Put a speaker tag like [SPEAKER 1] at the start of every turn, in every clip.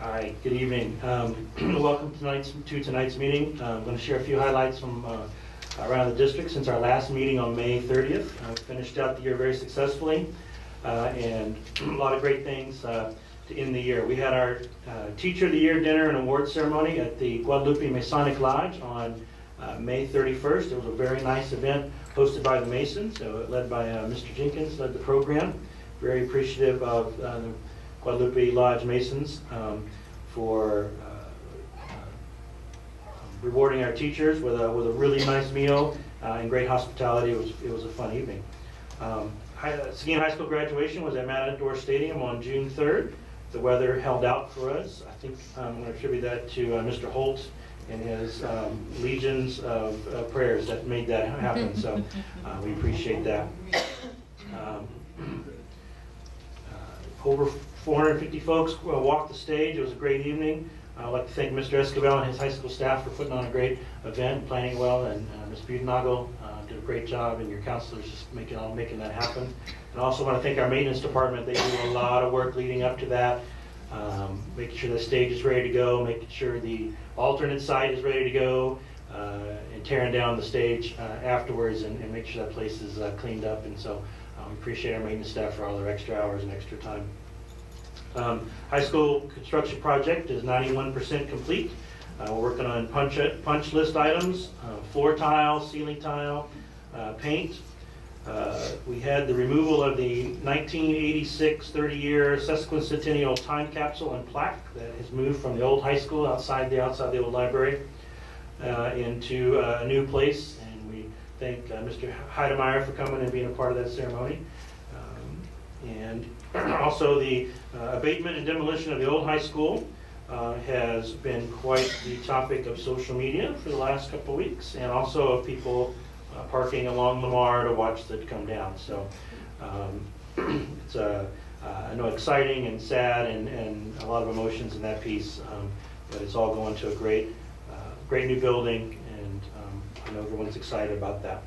[SPEAKER 1] Hi, good evening. Welcome to tonight's meeting. I'm going to share a few highlights from around the district since our last meeting on May 30th. We finished out the year very successfully and a lot of great things to end the year. We had our Teacher of the Year dinner and award ceremony at the Guadalupe Masonic Lodge on May 31st. It was a very nice event hosted by the Masons, led by Mr. Jenkins, led the program. Very appreciative of the Guadalupe Lodge Masons for rewarding our teachers with a really nice meal and great hospitality. It was a fun evening. Seguin High School graduation was at Matador Stadium on June 3rd. The weather held out for us. I think I'm going to attribute that to Mr. Holt and his legions of prayers that made that happen. So we appreciate that. Over 450 folks walked the stage. It was a great evening. I'd like to thank Mr. Escobar and his high school staff for putting on a great event, planning well, and Ms. Budenagel did a great job, and your counselors just making that happen. And I also want to thank our maintenance department. They do a lot of work leading up to that, making sure the stage is ready to go, making sure the alternate site is ready to go, and tearing down the stage afterwards and make sure that place is cleaned up. And so we appreciate our maintenance staff for all their extra hours and extra time. High school construction project is 91% complete. We're working on punch list items, floor tile, ceiling tile, paint. We had the removal of the 1986 30-year sesquicentennial time capsule and plaque that has moved from the old high school outside the old library into a new place. And we thank Mr. Heidemeyer for coming and being a part of that ceremony. And also the abatement and demolition of the old high school has been quite the topic of social media for the last couple of weeks, and also of people parking along Lamar to watch it come down. So it's I know exciting and sad and a lot of emotions in that piece, but it's all going to a great new building, and I know everyone's excited about that.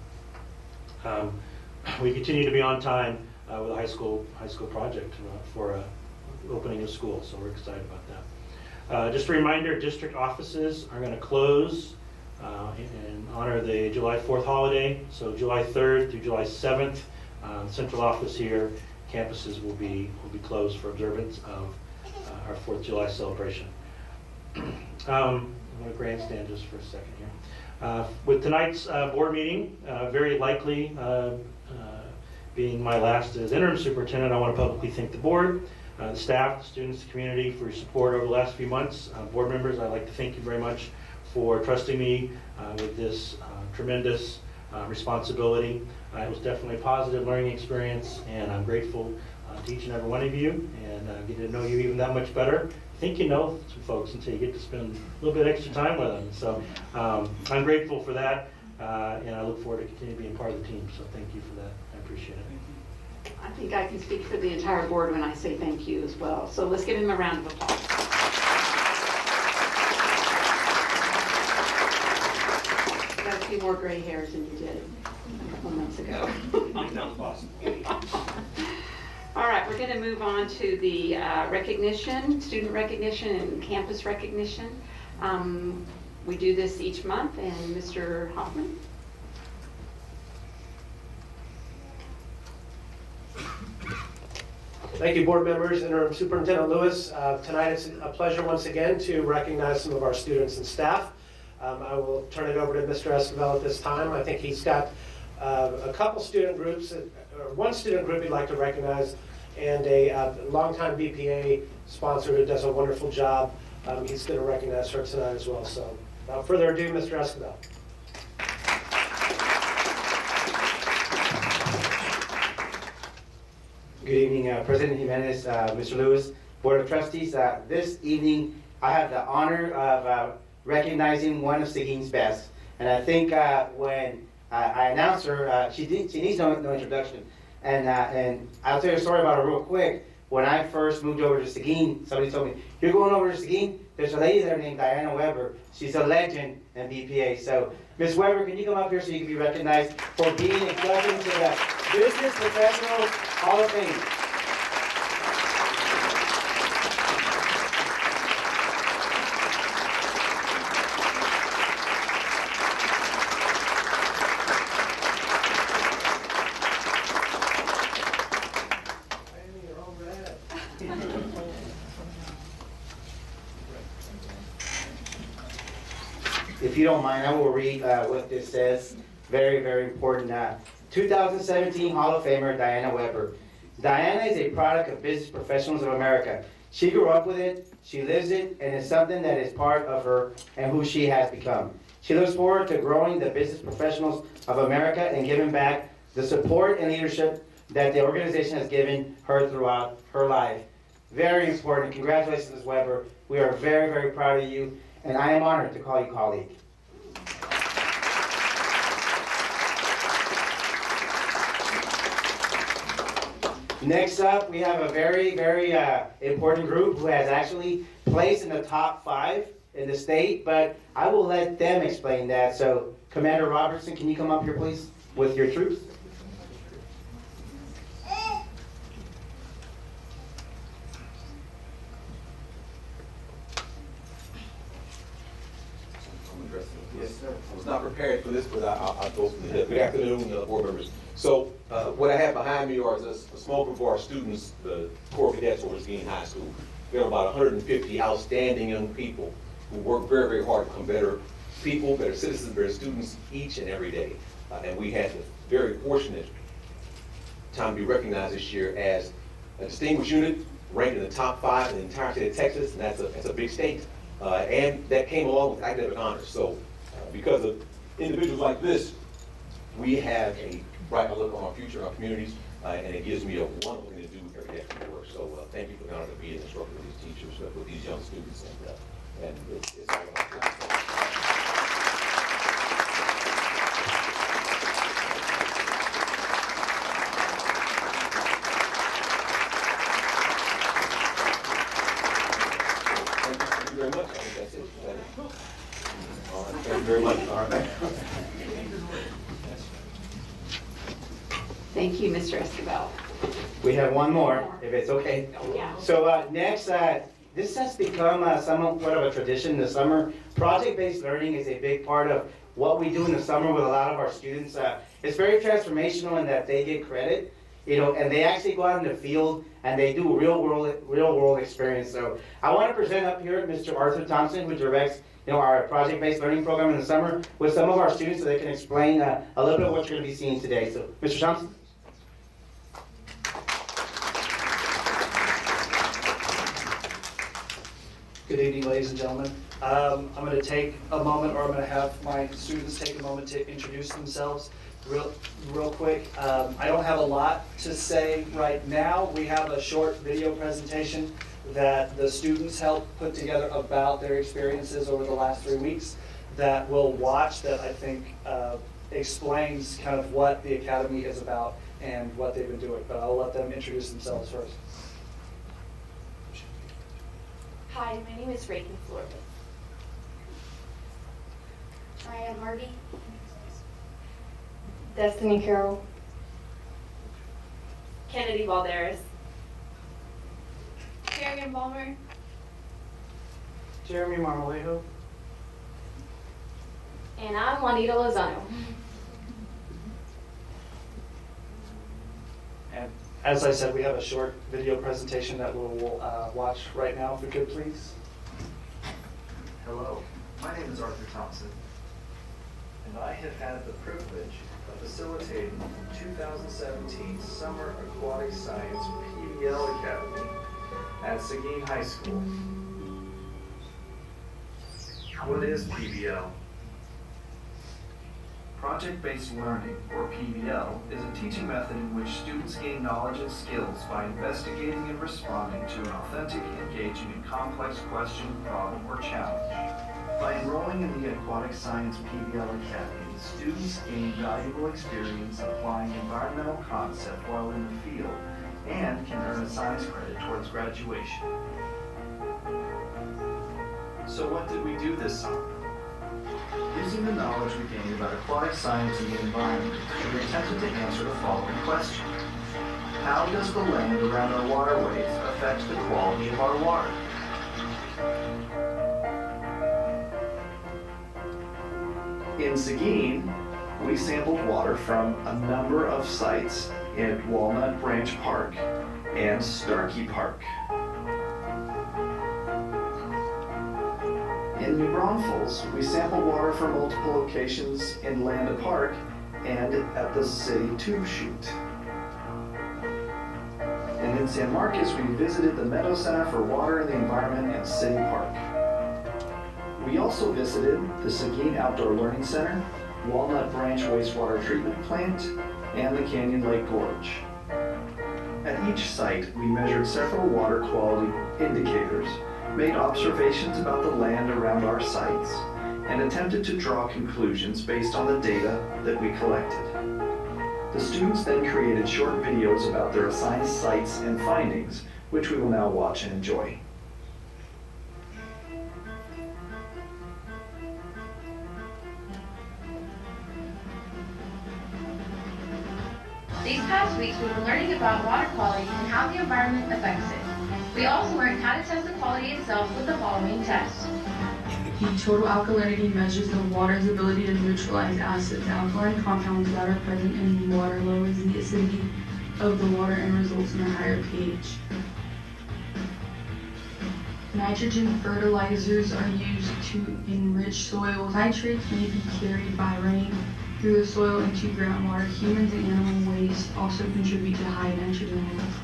[SPEAKER 1] We continue to be on time with a high school project for opening a school, so we're excited about that. Just a reminder, district offices are going to close in honor of the July 4th holiday. So July 3rd through July 7th, central office here, campuses will be closed for observance of our 4th of July celebration. I'm going to grandstand just for a second here. With tonight's board meeting, very likely being my last as interim superintendent, I want to publicly thank the board, the staff, the students, the community for your support over the last few months. Board members, I'd like to thank you very much for trusting me with this tremendous responsibility. It was definitely a positive learning experience, and I'm grateful to each and every one of you, and getting to know you even that much better. I think you know some folks until you get to spend a little bit extra time with them. So I'm grateful for that, and I look forward to continuing being part of the team. So thank you for that. I appreciate it.
[SPEAKER 2] I think I can speak for the entire board when I say thank you as well. So let's give him a round of applause. You got a few more gray hairs than you did a couple months ago. All right, we're going to move on to the recognition, student recognition and campus recognition. We do this each month, and Mr. Hoffman.
[SPEAKER 3] Thank you, board members, Interim Superintendent Lewis. Tonight it's a pleasure once again to recognize some of our students and staff. I will turn it over to Mr. Escobar at this time. I think he's got a couple student groups, or one student group he'd like to recognize, and a longtime BPA sponsor who does a wonderful job. He's going to recognize her tonight as well. So without further ado, Mr. Escobar.
[SPEAKER 4] Good evening, President Jimenez, Mr. Lewis, Board of Trustees. This evening, I have the honor of recognizing one of Seguin's best. And I think when I announced her, she needs no introduction. And I'll tell you a story about her real quick. When I first moved over to Seguin, somebody told me, "You're going over to Seguin? There's a lady there named Diana Weber. She's a legend in BPA." So, Ms. Weber, can you come up here so you can be recognized for being inducted into the Business Professional Hall of Fame? if you don't mind, I will read what this says. Very, very important. 2017 Hall of Famer Diana Weber. Diana is a product of Business Professionals of America. She grew up with it, she lives it, and it's something that is part of her and who she has become. She looks forward to growing the Business Professionals of America and giving back the support and leadership that the organization has given her throughout her life. Very important. Congratulations, Ms. Weber. We are very, very proud of you, and I am honored to call you colleague. Next up, we have a very, very important group who has actually placed in the top 5 in the state, but I will let them explain that. So, Commander Robertson, can you come up here, please, with your troops?
[SPEAKER 5] Yes, sir. I was not prepared for this, but I'll go from the hip. Good afternoon, board members. So what I have behind me are just a small group of our students, the Corps Cadets over Seguin High School. We have about 150 outstanding young people who work very, very hard to become better people, better citizens, better students each and every day. And we had the very fortunate time to be recognized this year as a distinguished unit, ranked in the top 5 in the entire state of Texas, and that's a big state. And that came along with academic honors. So because of individuals like this, we have a bright outlook on our future, our communities, and it gives me a wonderful thing to do every day after work. So thank you for the honor to be an instructor with these teachers, with these young students, and it's all about Thank you very much. I think that's it. All right, thank you very much. All right.
[SPEAKER 2] Thank you, Mr. Escobar.
[SPEAKER 4] We have one more, if it's okay.
[SPEAKER 2] Yeah.
[SPEAKER 4] So next, this has become somewhat of a tradition in the summer. Project-based learning is a big part of what we do in the summer with a lot of our students. It's very transformational in that they get credit, and they actually go out in the field and they do real world experience. So I want to present up here Mr. Arthur Thompson, who directs our project-based learning program in the summer with some of our students so they can explain a little bit of what you're going to be seeing today. So, Mr. Thompson.
[SPEAKER 6] Good evening, ladies and gentlemen. I'm going to take a moment, or I'm going to have my students take a moment to introduce themselves real quick. I don't have a lot to say right now. We have a short video presentation that the students helped put together about their experiences over the last 3 weeks that we'll watch, that I think explains kind of what the Academy is about and what they've been doing. But I'll let them introduce themselves first.
[SPEAKER 7] Hi, my name is Reagan Flores.
[SPEAKER 8] I am Harvey.
[SPEAKER 7] Destiny Carroll. Kennedy Valderas.
[SPEAKER 8] Kerrigan Balmer.
[SPEAKER 6] Jeremy Marmolejo.
[SPEAKER 7] And I'm Juanita Lozano.
[SPEAKER 6] And as I said, we have a short video presentation that we'll watch right now, if we could, please.
[SPEAKER 9] Hello, my name is Arthur Thompson, and I have had the privilege of facilitating the 2017 Summer Aquatic Science PBL Academy at Seguin High School. What is PBL? Project-based learning, or PBL, is a teaching method in which students gain knowledge and skills by investigating and responding to an authentic, engaging, and complex question, problem, or challenge. By enrolling in the Aquatic Science PBL Academy, students gain valuable experience applying environmental concept while in the field and can earn a science credit towards graduation. So what did we do this summer? Using the knowledge we gained about aquatic science and the environment, we attempted to answer the following question. How does the land around our waterways affect the quality of our water? In Seguin, we sampled water from a number of sites in Walnut Branch Park and Starkey Park. In In New Braunfels, we sampled water from multiple locations in Landa Park and at the city tube chute. And in San Marcos, we visited the Meadow Center for Water and the Environment and City Park. We also visited the Seguin Outdoor Learning Center, Walnut Branch Wastewater Treatment Plant, and the Canyon Lake Gorge. At each site, we measured several water quality indicators, made observations about the land around our sites, and attempted to draw conclusions based on the data that we collected. The students then created short videos about their assigned sites and findings, which we will now watch and enjoy.
[SPEAKER 10] These past weeks, we've been learning about water quality and how the environment affects it. We also learned how to test the quality itself with the following tests.
[SPEAKER 11] The total alkalinity measures the water's ability to neutralize acids. Alkaline compounds that are present in the water lowers the acidity of the water and results in a higher pH. Nitrogen fertilizers are used to enrich soil. Nitrates may be carried by rain through the soil into groundwater. Humans and animal waste also contribute to high nitrogen levels.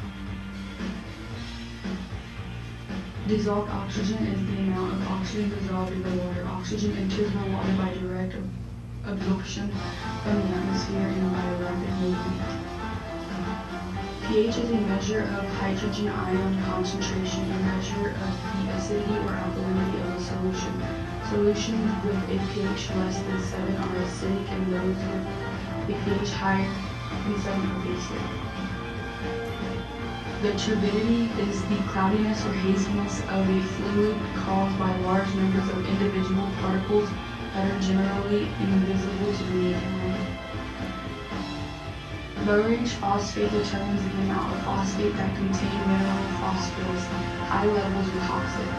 [SPEAKER 11] Dissolved oxygen is the amount of oxygen dissolved in the water. Oxygen enters the water by direct absorption from the atmosphere and by rapid movement. pH is a measure of hydrogen ion concentration, a measure of the acidity or alkalinity of a solution. Solutions with a pH less than 7 are acidic, and those with a pH higher than 7 are basic. The turbidity is the cloudiness or haziness of a fluid caused by large numbers of individual particles that are generally invisible to the naked eye. Low-range phosphate determines the amount of phosphate that contain mineral phosphorus. High levels are toxic.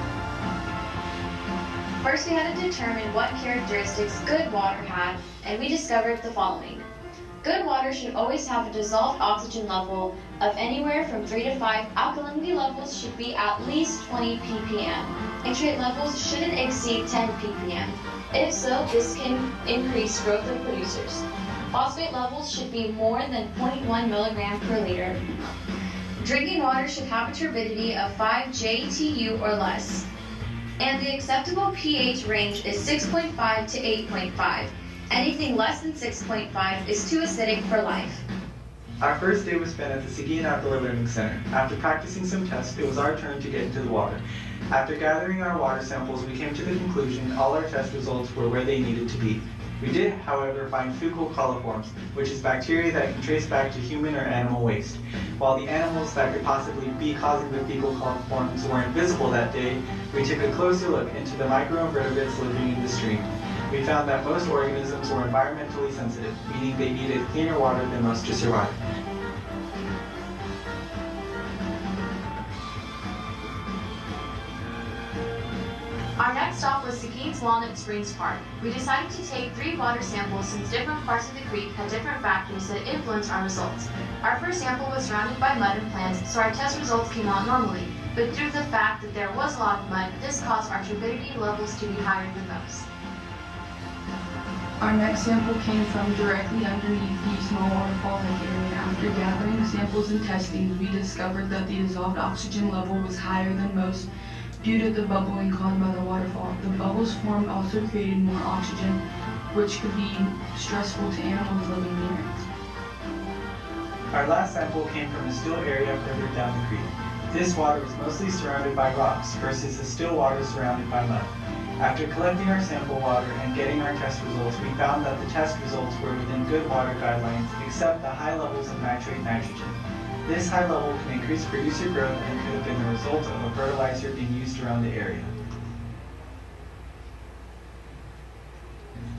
[SPEAKER 10] First, we had to determine what characteristics good water had, and we discovered the following. Good water should always have a dissolved oxygen level of anywhere from 3 to 5. Alkalinity levels should be at least 20 ppm. Nitrate levels shouldn't exceed 10 ppm. If so, this can increase growth of producers. Phosphate levels should be more than 0.1 milligram per liter. Drinking water should have a turbidity of 5 JTU or less. And the acceptable pH range is 6.5 to 8.5. Anything less than 6.5 is too acidic for life.
[SPEAKER 12] Our first day was spent at the Seguin Outdoor Learning Center. After practicing some tests, it was our turn to get into the water. After gathering our water samples, we came to the conclusion all our test results were where they needed to be. We did, however, find fecal coliforms, which is bacteria that can trace back to human or animal waste. While the animals that could possibly be causing the fecal coliforms weren't visible that day, we took a closer look into the microinvertebrates living in the stream. We found that most organisms were environmentally sensitive, meaning they needed cleaner water than most to survive.
[SPEAKER 10] Our next stop was Seguin's Walnut Springs Park. We decided to take 3 water samples since different parts of the creek had different factors that influenced our results. Our first sample was surrounded by mud and plants, so our test results came out normally. But due to the fact that there was a lot of mud, this caused our turbidity levels to be higher than most.
[SPEAKER 11] Our next sample came from directly underneath the small waterfall lake area. After gathering samples and testing, we discovered that the dissolved oxygen level was higher than most due to the bubbling caused by the waterfall. The bubbles formed also created more oxygen, which could be stressful to animals living near it.
[SPEAKER 12] Our last sample came from a still area further down the creek. This water was mostly surrounded by rocks versus the still water surrounded by mud. After collecting our sample water and getting our test results, we found that the test results were within good water guidelines, except the high levels of nitrate nitrogen. This high level can increase producer growth and could have been the result of a fertilizer being used around the area.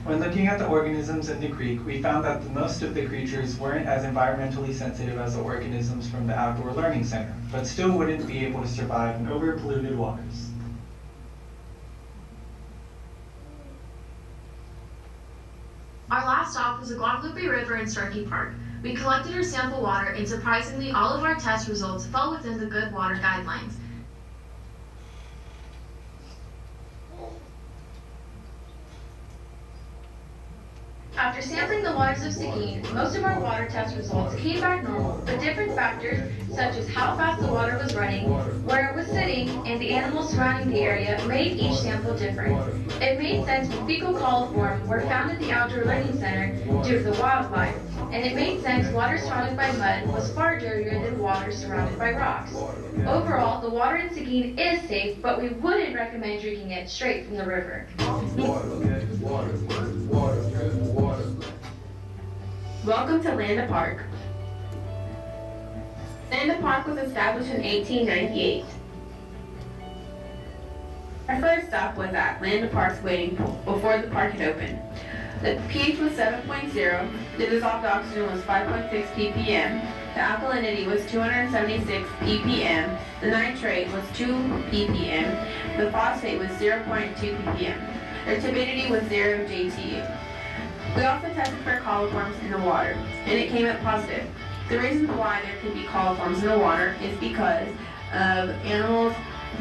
[SPEAKER 12] When looking at the organisms in the creek, we found that most of the creatures weren't as environmentally sensitive as the organisms from the Outdoor Learning Center, but still wouldn't be able to survive in over-polluted waters.
[SPEAKER 10] Our last stop was the Guadalupe River in Starkey Park. We collected our sample water, and surprisingly, all of our test results fell within the good water guidelines. After sampling the waters of Seguin, most of our water test results came back normal, but different factors such as how fast the water was running, where it was sitting, and the animals surrounding the area made each sample different. It made sense when fecal coliform were found at the Outdoor Learning Center due to the wildlife, and it made sense water surrounded by mud was far dirtier than water surrounded by rocks. Overall, the water in Seguin is safe, but we wouldn't recommend drinking it straight from the river.
[SPEAKER 7] Welcome to Landa Park. Landa Park was established in 1898. Our first stop was at Landa Park's waiting pool before the park had opened. The pH was 7.0, the dissolved oxygen was 5.6 ppm, the alkalinity was 276 ppm, the nitrate was 2 ppm, the phosphate was 0.2 ppm. Their turbidity was 0 JTU. We also tested for coliforms in the water, and it came up positive. The reason why there could be coliforms in the water is because of animals,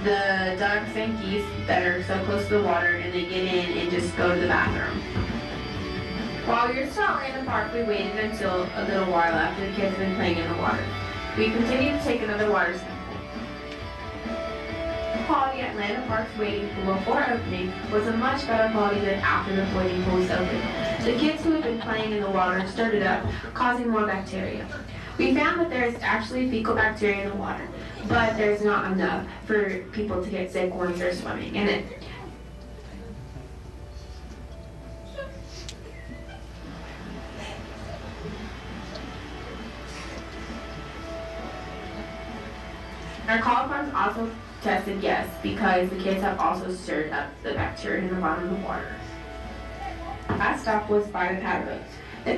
[SPEAKER 7] the ducks and geese that are so close to the water and they get in and just go to the bathroom. While we were still at Landa Park, we waited until a little while after the kids had been playing in the water. We continued to take another water sample. Quality at Landa Park's waiting pool before opening was a much better quality than after the waiting pool was opened. The kids who had been playing in the water stirred it up, causing more bacteria. We found that there is actually fecal bacteria in the water, but there's not enough for people to get sick once they're swimming in it. Our coliforms also tested yes, because the kids have also stirred up the bacteria in the bottom of the water. Last stop was by the paddle boats. The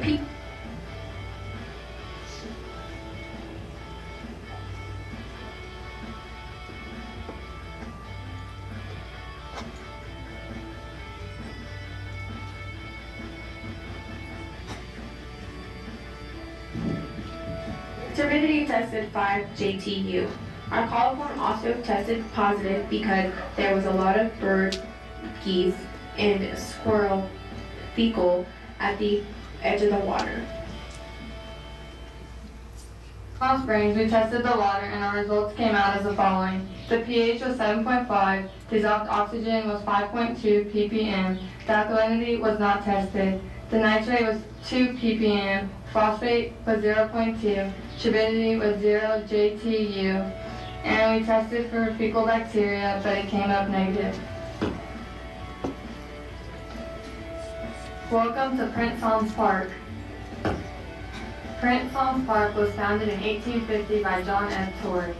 [SPEAKER 7] turbidity tested 5 JTU. Our coliform also tested positive because there was a lot of bird, geese, and squirrel fecal at the edge of the water.
[SPEAKER 11] Palm Springs, we tested the water and our results came out as the following. The pH was 7.5, dissolved oxygen was 5.2 ppm, the alkalinity was not tested, the nitrate was 2 ppm, phosphate was 0.2, turbidity was 0 JTU, and we tested for fecal bacteria, but it came up negative. Welcome to Prince Holmes Park. Prince Holmes Park was founded in 1850 by John F. Torrey.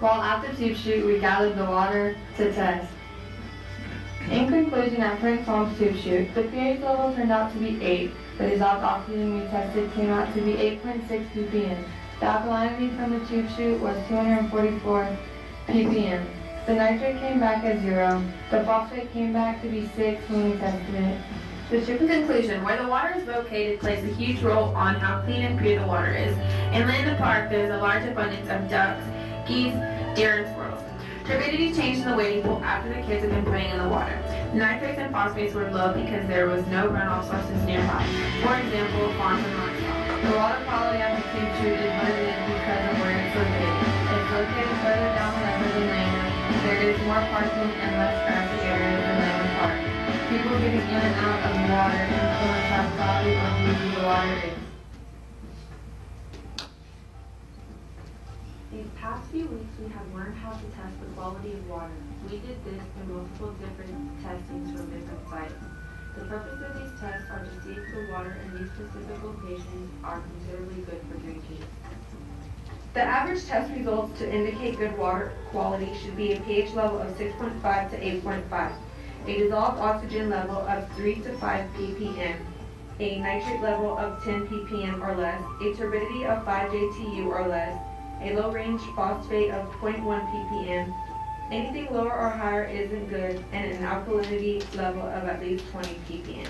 [SPEAKER 11] While at the tube chute, we gathered the water to test. In conclusion, at Prince Holmes tube chute, the pH level turned out to be 8. The dissolved oxygen we tested came out to be 8.6 ppm. The alkalinity from the tube chute was 244 ppm. The nitrate came back as 0. The phosphate came back to be 6 when we tested it.
[SPEAKER 7] In conclusion, where the water is located plays a huge role on how clean and pure the water is. In Landa Park, there is a large abundance of ducks, geese, deer, and squirrels. Turbidity changed in the waiting pool after the kids had been playing in the water. Nitrates and phosphates were low because there was no runoff sources nearby. For example, farms and livestock.
[SPEAKER 11] The water quality at the tube chute is what it is because of where it's located. It's located further down the river than Landa. There is more parking and less grassy areas than Landa Park. People getting in and out of the water influence how quality or beauty the water is.
[SPEAKER 13] These past few weeks, we have learned how to test the quality of water. We did this through multiple different testings from different sites. The purpose of these tests are to see if the water in these specific locations are considerably good for drinking.
[SPEAKER 11] The average test results to indicate good water quality should be a pH level of 6.5 to 8.5, a dissolved oxygen level of 3 to 5 ppm, a nitrate level of 10 ppm or less, a turbidity of 5 JTU or less, a low-range phosphate of 0.1 ppm. Anything lower or higher isn't good, and an alkalinity level of at least 20 ppm.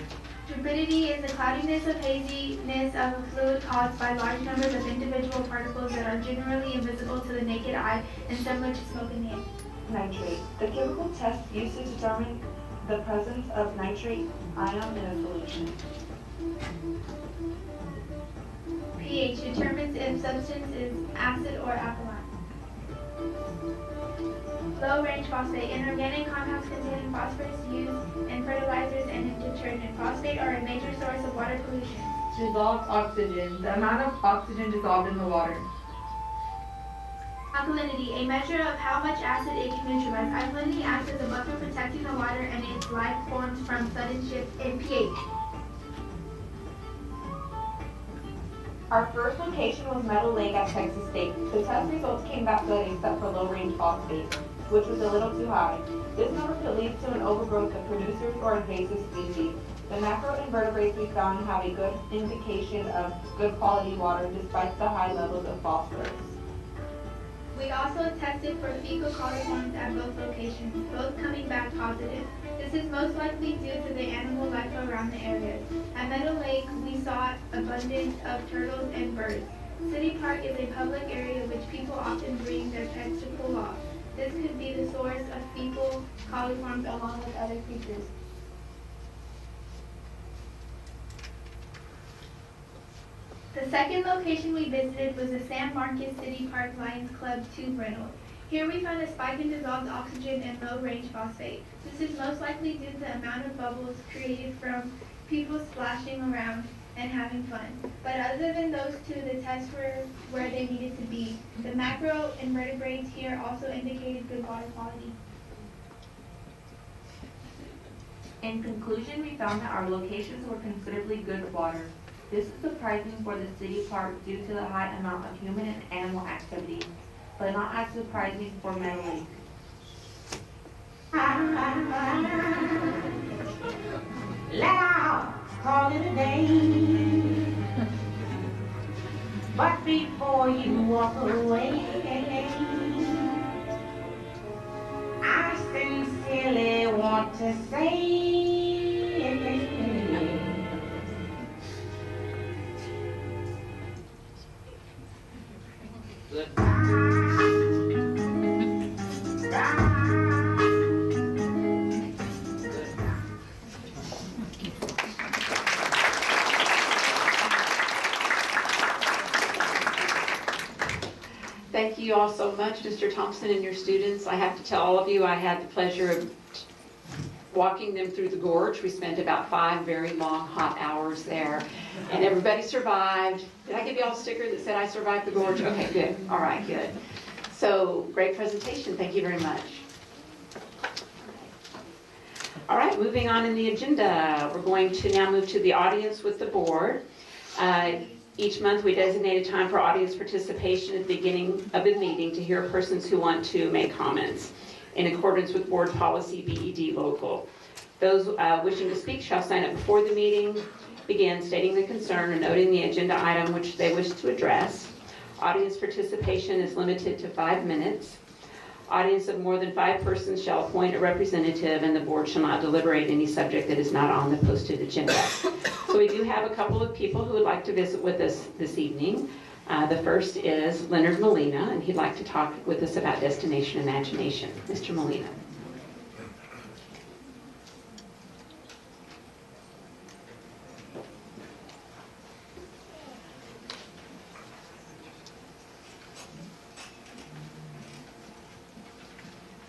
[SPEAKER 8] Turbidity is the cloudiness of haziness of a fluid caused by large numbers of individual particles that are generally invisible to the naked eye and similar to smoke in the air.
[SPEAKER 14] Nitrate, the chemical test used to determine the presence of nitrate ion in a solution.
[SPEAKER 8] pH determines if substance is acid or alkaline. Low-range phosphate. Inorganic compounds containing phosphorus used in fertilizers and in detergent. Phosphate are a major source of water pollution.
[SPEAKER 7] Dissolved oxygen, the amount of oxygen dissolved in the water.
[SPEAKER 8] Alkalinity, a measure of how much acid it can neutralize. Alkalinity acts as a buffer protecting the water and its life forms from sudden shifts in pH.
[SPEAKER 14] Our first location was Meadow Lake at Texas State. The test results came back good except for low-range phosphate, which was a little too high. This number could lead to an overgrowth of producers or invasive species. The macroinvertebrates we found have a good indication of good quality water despite the high levels of phosphorus.
[SPEAKER 8] We also tested for fecal coliforms at both locations, both coming back positive. This is most likely due to the animal life around the areas. At Meadow Lake, we saw abundance of turtles and birds. City Park is a public area which people often bring their pets to cool off. This could be the source of fecal coliforms along with other creatures. The second location we visited was the San Marcos City Park Lions Club 2 rental. Here we found a spike in dissolved oxygen and low-range phosphate. This is most likely due to the amount of bubbles created from people splashing around and having fun. But other than those two, the tests were where they needed to be. The macroinvertebrates here also indicated good water quality.
[SPEAKER 14] In conclusion, we found that our locations were considerably good water. This is surprising for the city park due to the high amount of human and animal activity, but not as surprising for Meadow Lake.
[SPEAKER 15] Let's call it a day. But before you walk away, I sincerely want to say,
[SPEAKER 2] Thank you all so much, Mr. Thompson and your students. I have to tell all of you, I had the pleasure of walking them through the gorge. We spent about 5 very long, hot hours there, and everybody survived. Did I give you all a sticker that said I survived the gorge? Okay, good. All right, good. So, great presentation. Thank you very much. All right, moving on in the agenda, we're going to now move to the audience with the board. Each month, we designate a time for audience participation at the beginning of the meeting to hear persons who want to make comments in accordance with board policy BED local. Those wishing to speak shall sign up before the meeting begins, stating the concern and noting the agenda item which they wish to address. Audience participation is limited to 5 minutes. Audience of more than 5 persons shall appoint a representative, and the board shall not deliberate any subject that is not on the posted agenda. So we do have a couple of people who would like to visit with us this evening. The first is Leonard Molina, and he'd like to talk with us about Destination Imagination. Mr. Molina.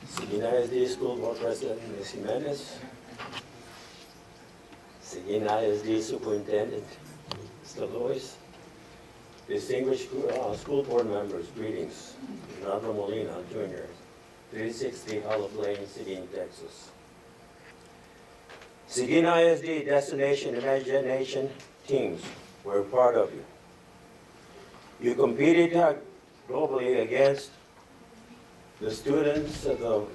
[SPEAKER 16] Seguin ISD School Board President Ms. Jimenez, Seguin ISD Superintendent Mr. Lewis, distinguished school board members, greetings. Ronaldo Molina, Jr., 360 Hollow Plain, Seguin, Texas. Seguin ISD Destination Imagination teams were part of you. You competed globally against the students of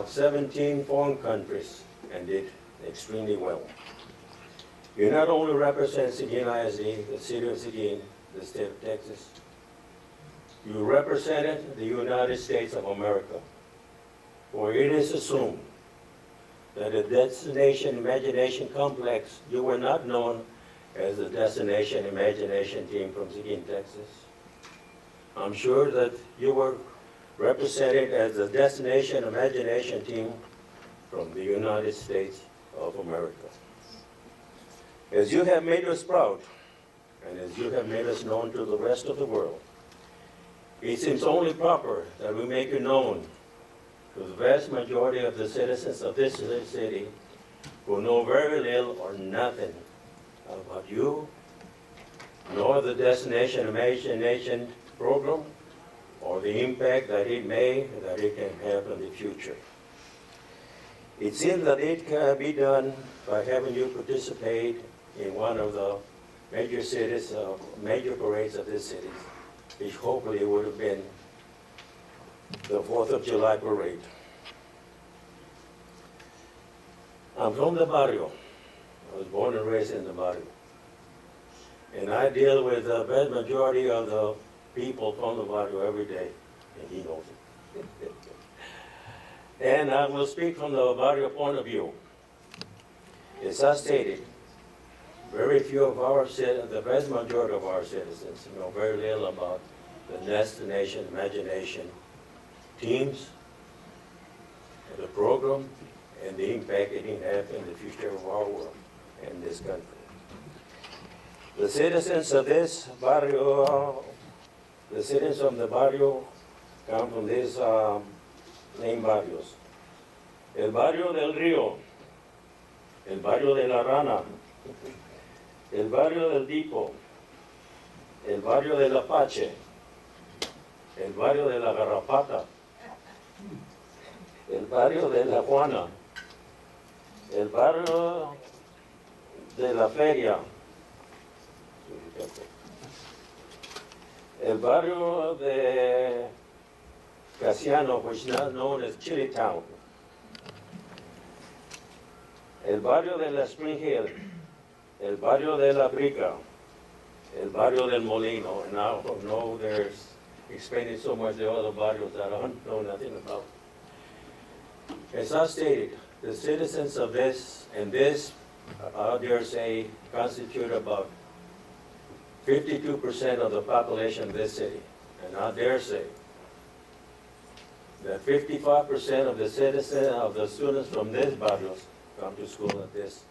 [SPEAKER 16] 17 foreign countries and did extremely well. You not only represent Seguin ISD, the city of Seguin, the state of Texas, you represented the United States of America, for it is assumed that the Destination Imagination Complex, you were not known as the Destination Imagination team from Seguin, Texas. I'm sure that you were represented as the Destination Imagination team from the United States of America. As you have made us proud, and as you have made us known to the rest of the world, it seems only proper that we make you known to the vast majority of the citizens of this city who know very little or nothing about you, nor the Destination Imagination program, or the impact that it can have in the future. It seems that it can be done by having you participate in one of the major cities, major parades of this city, which hopefully would have been the 4th of July parade. I'm from the barrio. I was born and raised in the barrio. And I deal with the vast majority of the people from the barrio every day, and he knows it. And I will speak from the barrio point of view. As I stated, very few of our citizens, the vast majority of our citizens, know very little about the Destination Imagination teams, the program, and the impact it can have in the future of our world and this country. The citizens of this barrio, the citizens of the barrio come from these main barrios. El barrio del Río, el barrio de la Rana, el barrio del Dipo, el barrio del Apache, el barrio de la Garrapata, el barrio de la Juana, el barrio de la Feria, el barrio de Casiano, which is now known as Chili Town, el barrio de la Spring Hill, el barrio de la Brica, el barrio del Molino, and I don't know there's explaining so much the other barrios that I don't know nothing about. As I stated, the citizens of this, and this, I dare say, constitute about 52% of the population of this city. And I dare say that 55% of the citizens, of the students from these barrios come to school at this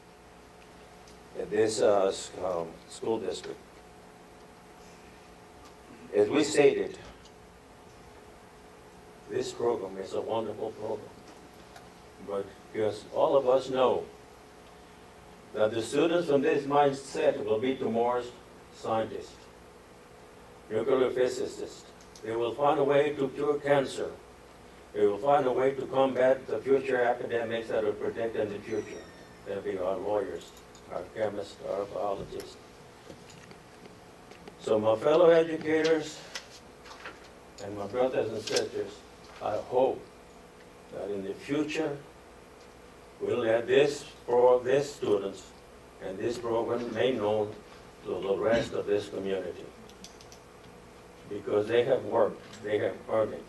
[SPEAKER 16] school district. As we stated, this program is a wonderful program. But because all of us know that the students from this mindset will be tomorrow's scientists, nuclear physicists. They will find a way to cure cancer. They will find a way to combat the future academics that will predict in the future. They'll be our lawyers, our chemists, our biologists. So my fellow educators and my brothers and sisters, I hope that in the future we'll let this students and this program made known to the rest of this community, because they have worked, they have earned it.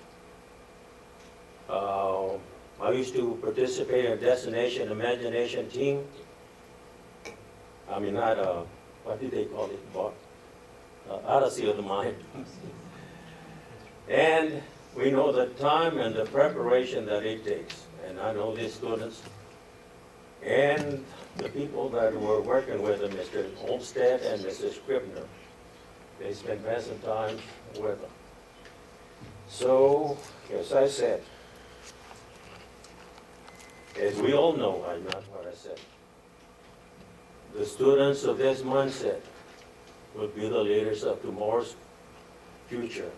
[SPEAKER 16] I used to participate in a Destination Imagination team. I mean, not what did they call it? Odyssey of the Mind. And we know the time and the preparation that it takes. And I know these students and the people that were working with them, Mr. Olmstead and Mrs. Scribner, they spent pleasant time with them. So, as I said, as we all know, I not what I said, the students of this mindset will be the leaders of tomorrow's future.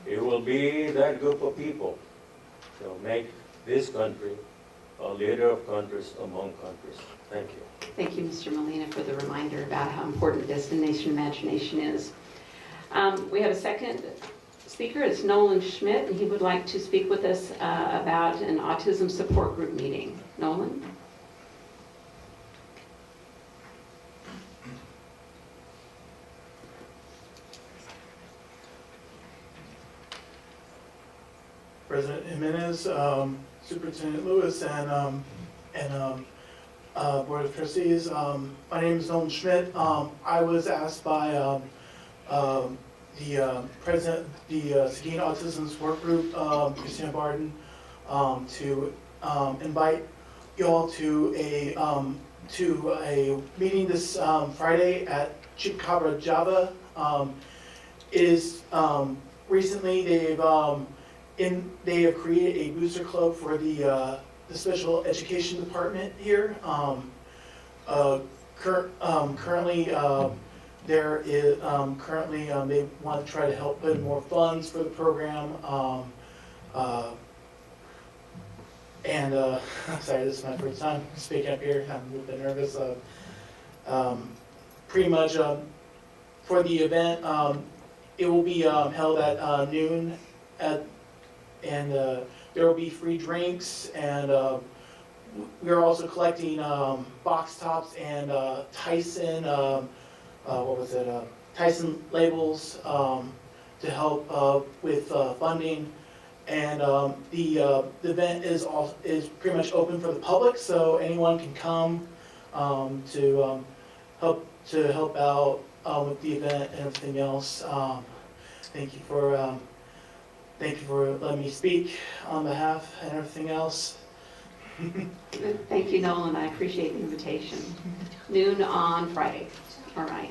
[SPEAKER 16] It will be that group of people that will make this country a leader of countries among countries. Thank you.
[SPEAKER 2] Thank you, Mr. Molina, for the reminder about how important Destination Imagination is. We have a second speaker. It's Nolan Schmidt, and he would like to speak with us about an autism support group meeting. Nolan?
[SPEAKER 17] President Jimenez, Superintendent Lewis, and Board of Trustees. My name is Nolan Schmidt. I was asked by the president, the Seguin Autism Support Group, Christina Barden, to invite you all to a meeting this Friday at Chupacabra Java. Recently they've created a booster club for the special education department here. Currently, they want to try to help put in more funds for the program. Sorry, this is my first time speaking up here. I'm a little bit nervous. Pretty much for the event, it will be held at noon, and there will be free drinks, and we're also collecting box tops and Tyson, Tyson labels to help with funding. And the event is pretty much open for the public, so anyone can come to help out with the event and everything else. Thank you for letting me speak on behalf and everything else.
[SPEAKER 2] Thank you, Nolan. I appreciate the invitation. Noon on Friday. All right.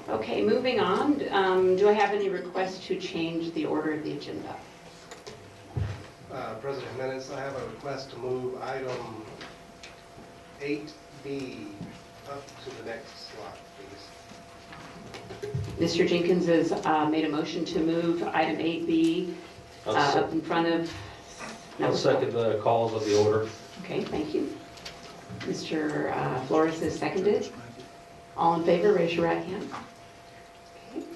[SPEAKER 2] Okay, moving on. Do I have any requests to change the order of the agenda?
[SPEAKER 3] President Jimenez, I have a request to move item 8B up to the next slot, please.
[SPEAKER 2] Mr. Jenkins has made a motion to move item 8B up in front of...
[SPEAKER 18] I'll second the calls of the order.
[SPEAKER 2] Okay, thank you. Mr. Flores has seconded. All in favor, raise your right hand. Okay,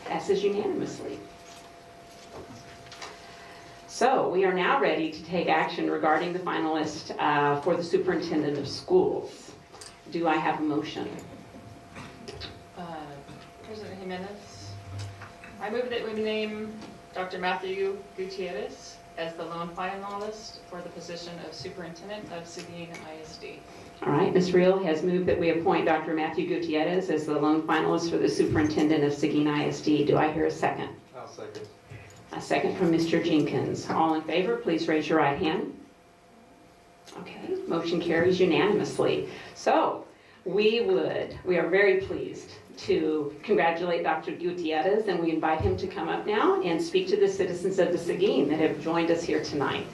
[SPEAKER 2] passes unanimously. So we are now ready to take action regarding the finalist for the superintendent of schools. Do I have a motion?
[SPEAKER 19] President Jimenez, I move that we name Dr. Matthew Gutierrez as the lone finalist for the position of superintendent of Seguin ISD.
[SPEAKER 2] All right, Ms. Reel has moved that we appoint Dr. Matthew Gutierrez as the lone finalist for the superintendent of Seguin ISD. Do I hear a second?
[SPEAKER 3] I'll second.
[SPEAKER 2] A second from Mr. Jenkins. All in favor, please raise your right hand. Okay, motion carries unanimously. So we are very pleased to congratulate Dr. Gutierrez, and we invite him to come up now and speak to the citizens of the Seguin that have joined us here tonight.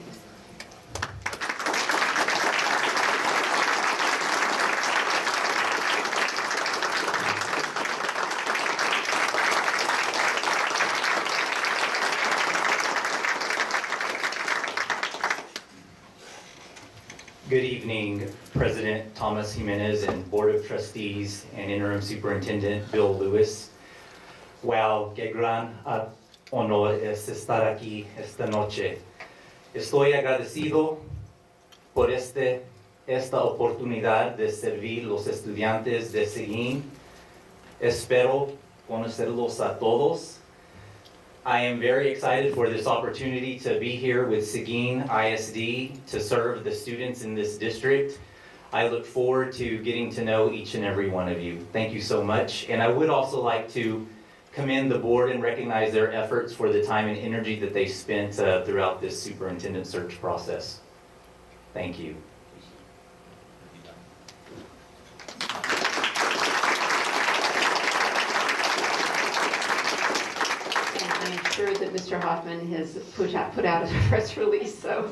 [SPEAKER 20] Good evening, President Thomas Jimenez and Board of Trustees and Interim Superintendent Bill Lewis. Wow, qué gran honor es estar aquí esta noche. Estoy agradecido por esta oportunidad de servir los estudiantes de Seguin. Espero conocerlos a todos. I am very excited for this opportunity to be here with Seguin ISD to serve the students in this district. I look forward to getting to know each and every one of you. Thank you so much. And I would also like to commend the board and recognize their efforts for the time and energy that they spent throughout this superintendent search process. Thank you.
[SPEAKER 2] Sure that Mr. Hoffman has put out a press release, so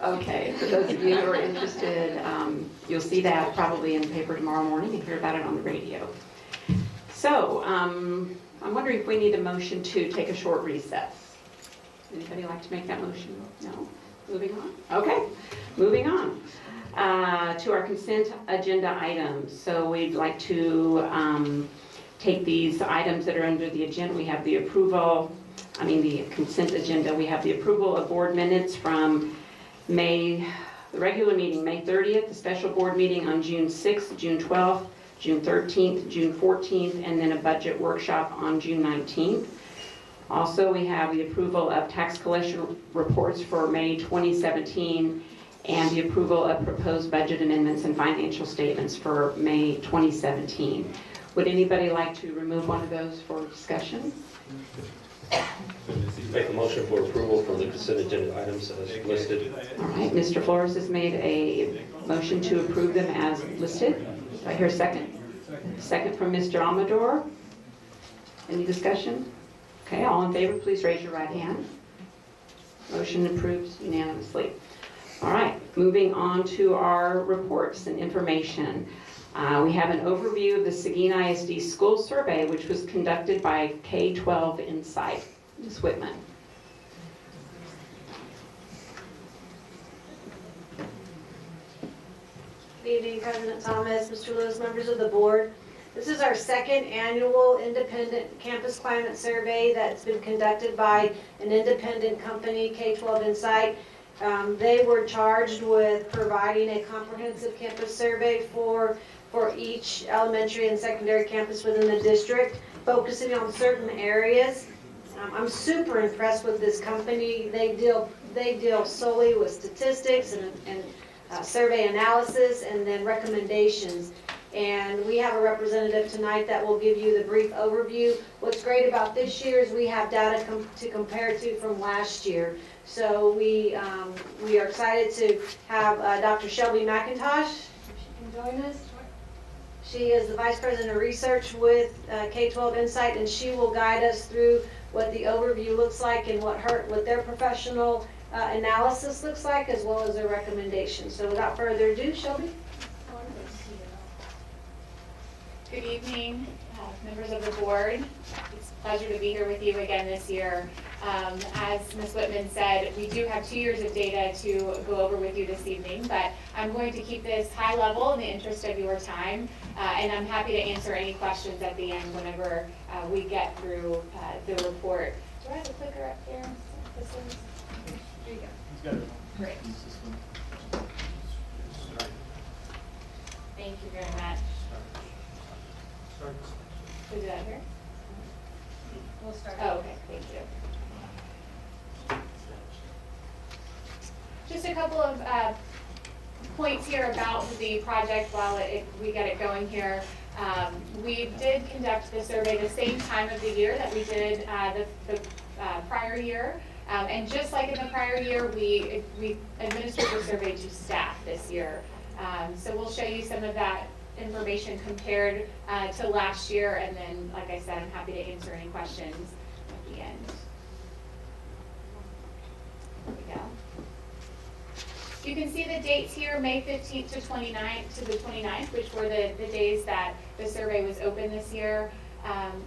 [SPEAKER 2] okay, for those of you who are interested, you'll see that probably in the paper tomorrow morning and hear about it on the radio. So I'm wondering if we need a motion to take a short recess. Anybody like to make that motion? No? Moving on? Okay, moving on to our consent agenda items. So we'd like to take these items that are under the agenda. We have the consent agenda. We have the approval of board minutes from the regular meeting, May 30th, the special board meeting on June 6th, June 12th, June 13th, June 14th, and then a budget workshop on June 19th. Also, we have the approval of tax collection reports for May 2017 and the approval of proposed budget amendments and financial statements for May 2017. Would anybody like to remove one of those for discussion?
[SPEAKER 18] Make a motion for approval from the consent agenda items as listed.
[SPEAKER 2] All right, Mr. Flores has made a motion to approve them as listed. Do I hear a second? Second from Mr. Amador. Any discussion? Okay, all in favor, please raise your right hand. Motion approves unanimously. All right, moving on to our reports and information. We have an overview of the Seguin ISD school survey, which was conducted by K-12 Insight. Ms. Whitman.
[SPEAKER 21] Good evening, President Thomas, Mr. Lewis, members of the board. This is our second annual independent campus climate survey that's been conducted by an independent company, K-12 Insight. They were charged with providing a comprehensive campus survey for each elementary and secondary campus within the district, focusing on certain areas. I'm super impressed with this company. They deal solely with statistics and survey analysis and then recommendations. And we have a representative tonight that will give you the brief overview. What's great about this year is we have data to compare to from last year. So we are excited to have Dr. Shelby McIntosh, if she can join us. She is the Vice President of Research with K-12 Insight, and she will guide us through what the overview looks like and what their professional analysis looks like, as well as their recommendations. So without further ado, Shelby.
[SPEAKER 22] Good evening, members of the board. It's a pleasure to be here with you again this year. As Ms. Whitman said, we do have 2 years of data to go over with you this evening, but I'm going to keep this high level in the interest of your time, and I'm happy to answer any questions at the end whenever we get through the report. Do I have a clicker up there? This is, here you go.
[SPEAKER 9] He's got it.
[SPEAKER 22] Great. Thank you very much. Is that here?
[SPEAKER 13] We'll start.
[SPEAKER 22] Oh, okay, thank you. Just a couple of points here about the project while we get it going here. We did conduct the survey the same time of the year that we did the prior year. And just like in the prior year, we administered the survey to staff this year. So we'll show you some of that information compared to last year, and then, like I said, I'm happy to answer any questions at the end. There we go. You can see the dates here, May 15th to 29th to the 29th, which were the days that the survey was open this year.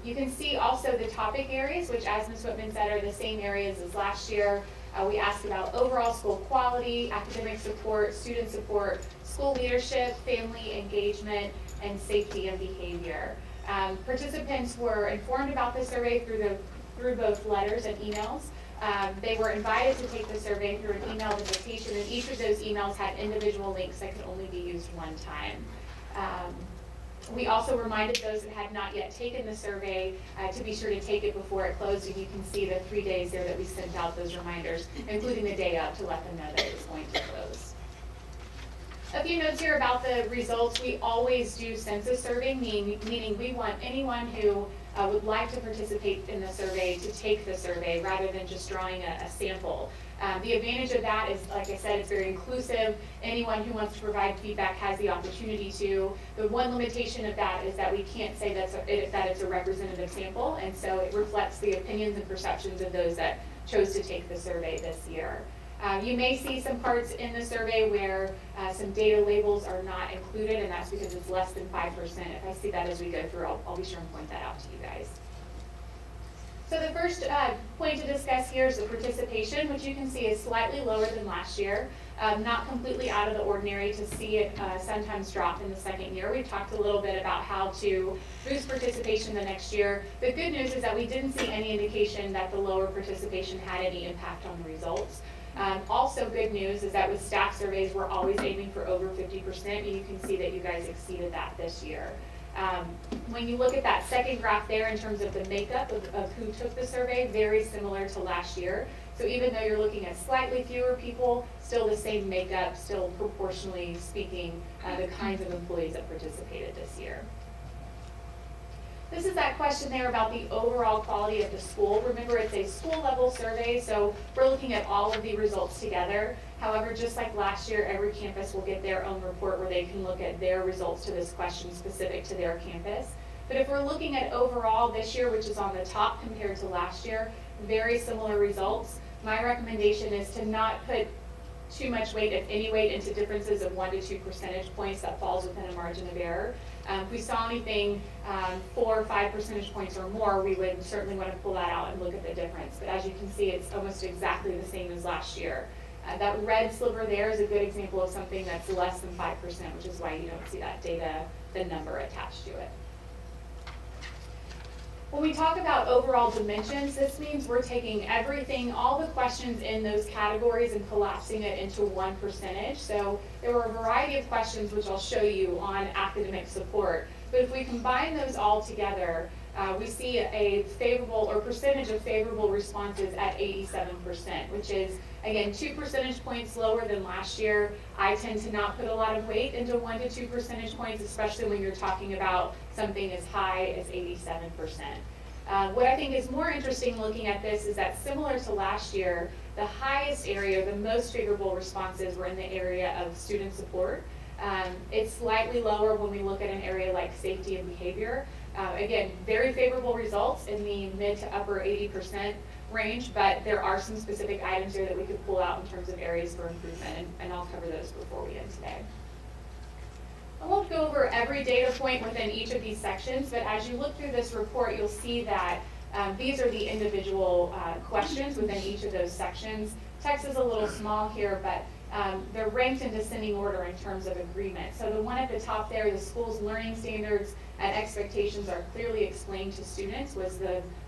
[SPEAKER 22] You can see also the topic areas, which, as Ms. Whitman said, are the same areas as last year. We asked about overall school quality, academic support, student support, school leadership, family engagement, and safety and behavior. Participants were informed about the survey through both letters and emails. They were invited to take the survey through an email invitation, and each of those emails had individual links that could only be used one time. We also reminded those that had not yet taken the survey to be sure to take it before it closed, and you can see the 3 days there that we sent out those reminders, including the day up, to let them know that it was going to close. A few notes here about the results. We always do census surveying, meaning we want anyone who would like to participate in the survey to take the survey rather than just drawing a sample. The advantage of that is, like I said, it's very inclusive. Anyone who wants to provide feedback has the opportunity to. The one limitation of that is that we can't say that it's a representative sample, and so it reflects the opinions and perceptions of those that chose to take the survey this year. You may see some parts in the survey where some data labels are not included, and that's because it's less than 5%. If I see that as we go through, I'll be sure and point that out to you guys. So the first point to discuss here is the participation, which you can see is slightly lower than last year. Not completely out of the ordinary to see it sometimes drop in the second year. We've talked a little bit about how to boost participation the next year. The good news is that we didn't see any indication that the lower participation had any impact on the results. Also good news is that with staff surveys, we're always aiming for over 50%, and you can see that you guys exceeded that this year. When you look at that second graph there in terms of the makeup of who took the survey, very similar to last year. So even though you're looking at slightly fewer people, still the same makeup, still proportionally speaking, the kinds of employees that participated this year. This is that question there about the overall quality of the school. Remember, it's a school level survey, so we're looking at all of the results together. However, just like last year, every campus will get their own report where they can look at their results to this question specific to their campus. But if we're looking at overall this year, which is on the top compared to last year, very similar results. My recommendation is to not put too much weight, if any weight, into differences of 1 to 2 percentage points that falls within a margin of error. If we saw anything 4 or 5 percentage points or more, we would certainly want to pull that out and look at the difference. But as you can see, it's almost exactly the same as last year. That red sliver there is a good example of something that's less than 5%, which is why you don't see that data, the number attached to it. When we talk about overall dimensions, this means we're taking everything, all the questions in those categories and collapsing it into one percentage. So there were a variety of questions which I'll show you on academic support. But if we combine those all together, we see a favorable or percentage of favorable responses at 87%, which is, again, 2 percentage points lower than last year. I tend to not put a lot of weight into 1 to 2 percentage points, especially when you're talking about something as high as 87%. What I think is more interesting looking at this is that similar to last year, the highest area, the most favorable responses were in the area of student support. It's slightly lower when we look at an area like safety and behavior. Again, very favorable results in the mid to upper 80% range, but there are some specific items here that we could pull out in terms of areas for improvement, and I'll cover those before we end today. I won't go over every data point within each of these sections, but as you look through this report, you'll see that these are the individual questions within each of those sections. Text is a little small here, but they're ranked in descending order in terms of agreement. So the one at the top there, the school's learning standards and expectations are clearly explained to students,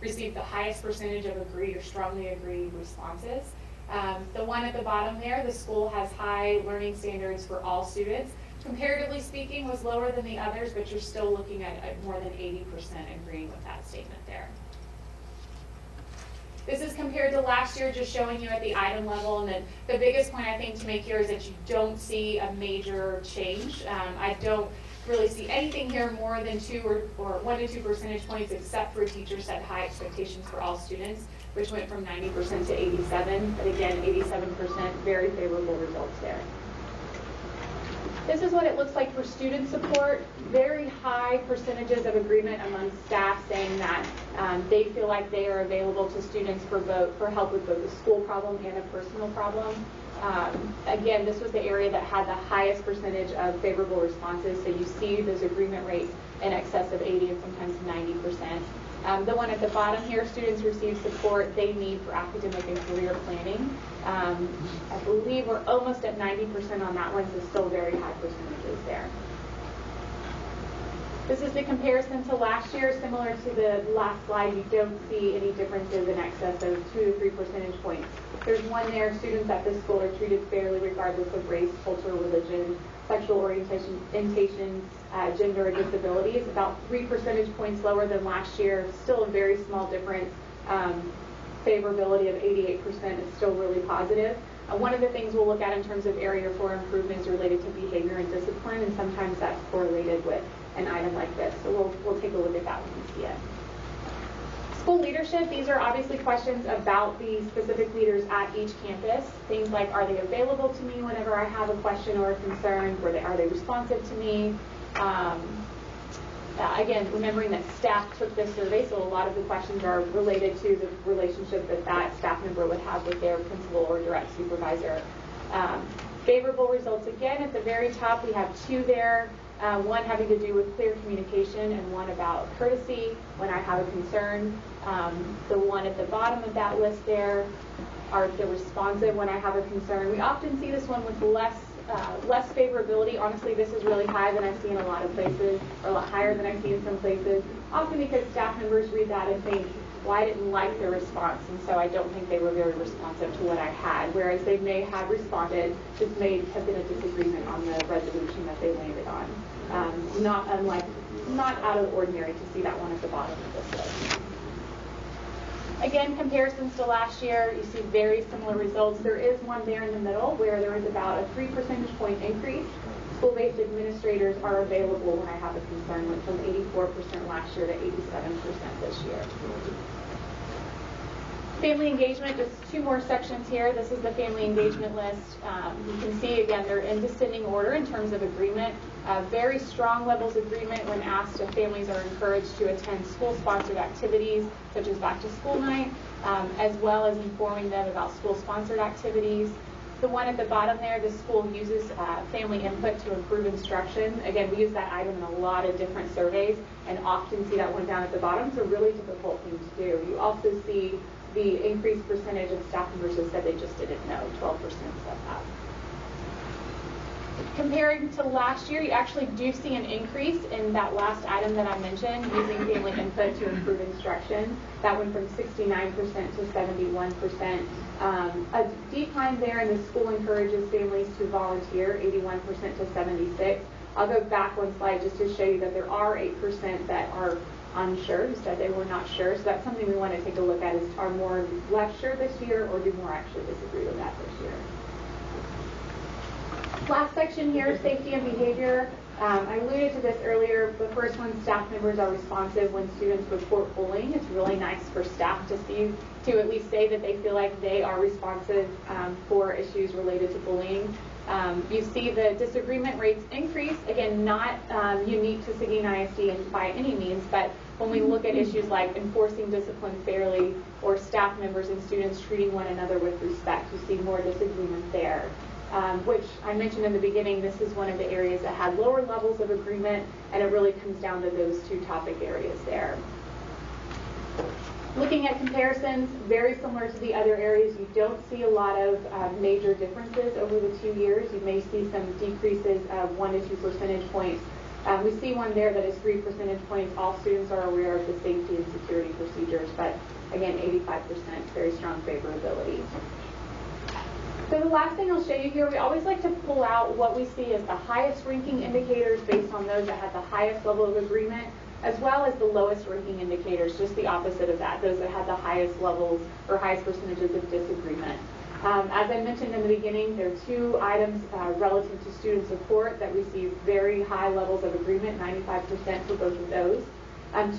[SPEAKER 22] received the highest percentage of agreed or strongly agreed responses. The one at the bottom there, the school has high learning standards for all students. Comparatively speaking, was lower than the others, but you're still looking at more than 80% agreeing with that statement there. This is compared to last year, just showing you at the item level, and then the biggest point I think to make here is that you don't see a major change. I don't really see anything here more than 2 or 1 to 2 percentage points, except for teachers set high expectations for all students, which went from 90% to 87, but again, 87%, very favorable results there. This is what it looks like for student support. Very high percentages of agreement among staff saying that they feel like they are available to students for help with both a school problem and a personal problem. Again, this was the area that had the highest percentage of favorable responses. So you see those agreement rates in excess of 80 and sometimes 90%. The one at the bottom here, students receive support they need for academic and career planning. I believe we're almost at 90% on that one, so still very high percentages there. This is the comparison to last year. Similar to the last slide, you don't see any differences in excess of 2 to 3 percentage points. There's one there, students at this school are treated fairly regardless of race, culture, religion, sexual orientation, gender, or disabilities. About 3 percentage points lower than last year. Still a very small difference. Favorability of 88% is still really positive. One of the things we'll look at in terms of area for improvement is related to behavior and discipline, and sometimes that's correlated with an item like this. So we'll take a look at that when we see it. School leadership, these are obviously questions about the specific leaders at each campus. Things like, are they available to me whenever I have a question or a concern? Are they responsive to me? Again, remembering that staff took this survey, so a lot of the questions are related to the relationship that staff member would have with their principal or direct supervisor. Favorable results, again, at the very top, we have 2 there. One having to do with clear communication and one about courtesy when I have a concern. The one at the bottom of that list there are the responsive when I have a concern. We often see this one with less favorability. Honestly, this is really high than I see in a lot of places, or a lot higher than I see in some places, often because staff members read that and think, well, I didn't like the response, and so I don't think they were very responsive to what I had, whereas they may have responded, just may have been a disagreement on the resolution that they landed on. Not out of the ordinary to see that one at the bottom of this list. Again, comparisons to last year, you see very similar results. There is one there in the middle where there is about a 3 percentage point increase. School-based administrators are available when I have a concern, went from 84% last year to 87% this year. Family engagement, just two more sections here. This is the family engagement list. You can see, again, they're in descending order in terms of agreement. Very strong levels of agreement when asked if families are encouraged to attend school-sponsored activities, such as back-to-school night, as well as informing them about school-sponsored activities. The one at the bottom there, the school uses family input to improve instruction. Again, we use that item in a lot of different surveys and often see that one down at the bottom. It's a really difficult thing to do. You also see the increased percentage of staff members who said they just didn't know, 12% said that. Comparing to last year, you actually do see an increase in that last item that I mentioned, using family input to improve instruction. That went from 69% to 71%. A decline there, and the school encourages families to volunteer, 81% to 76%. I'll go back one slide just to show you that there are 8% that are unsure, who said they were not sure. So that's something we want to take a look at, is are more less sure this year, or do more actually disagree with that this year? Last section here, safety and behavior. I alluded to this earlier. The first one, staff members are responsive when students report bullying. It's really nice for staff to see, to at least say that they feel like they are responsive for issues related to bullying. You see the disagreement rates increase. Again, not unique to Seguin ISD by any means, but when we look at issues like enforcing discipline fairly, or staff members and students treating one another with respect, you see more disagreement there. Which I mentioned in the beginning, this is one of the areas that had lower levels of agreement, and it really comes down to those two topic areas there. Looking at comparisons, very similar to the other areas, you don't see a lot of major differences over the 2 years. You may see some decreases of 1 to 2 percentage points. We see one there that is 3 percentage points. All students are aware of the safety and security procedures, but again, 85%, very strong favorability. So the last thing I'll show you here, we always like to pull out what we see as the highest ranking indicators based on those that had the highest level of agreement, as well as the lowest ranking indicators, just the opposite of that, those that had the highest levels or highest percentages of disagreement. As I mentioned in the beginning, there are two items relative to student support that receive very high levels of agreement, 95% for both of those.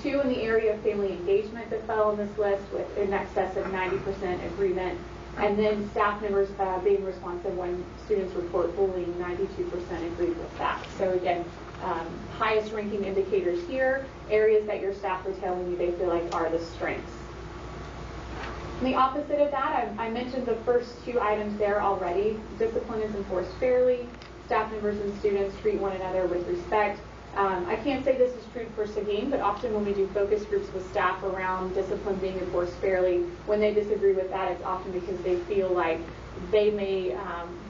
[SPEAKER 22] Two in the area of family engagement that fell on this list with in excess of 90% agreement. And then staff members being responsive when students report bullying, 92% agreed with that. So again, highest ranking indicators here, areas that your staff are telling you they feel like are the strengths. And the opposite of that, I mentioned the first two items there already. Discipline is enforced fairly. Staff members and students treat one another with respect. I can't say this is true for Seguin, but often when we do focus groups with staff around discipline being enforced fairly, when they disagree with that, it's often because they feel like they may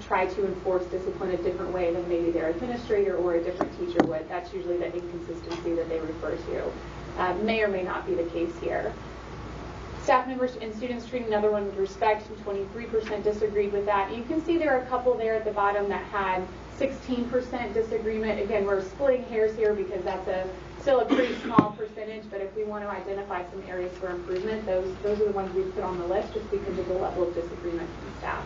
[SPEAKER 22] try to enforce discipline a different way than maybe their administrator or a different teacher would. That's usually the inconsistency that they refer to. May or may not be the case here. Staff members and students treat another one with respect, 23% disagreed with that. You can see there are a couple there at the bottom that had 16% disagreement. Again, we're splitting hairs here because that's still a pretty small percentage, but if we want to identify some areas for improvement, those are the ones we put on the list just because of the level of disagreement from staff.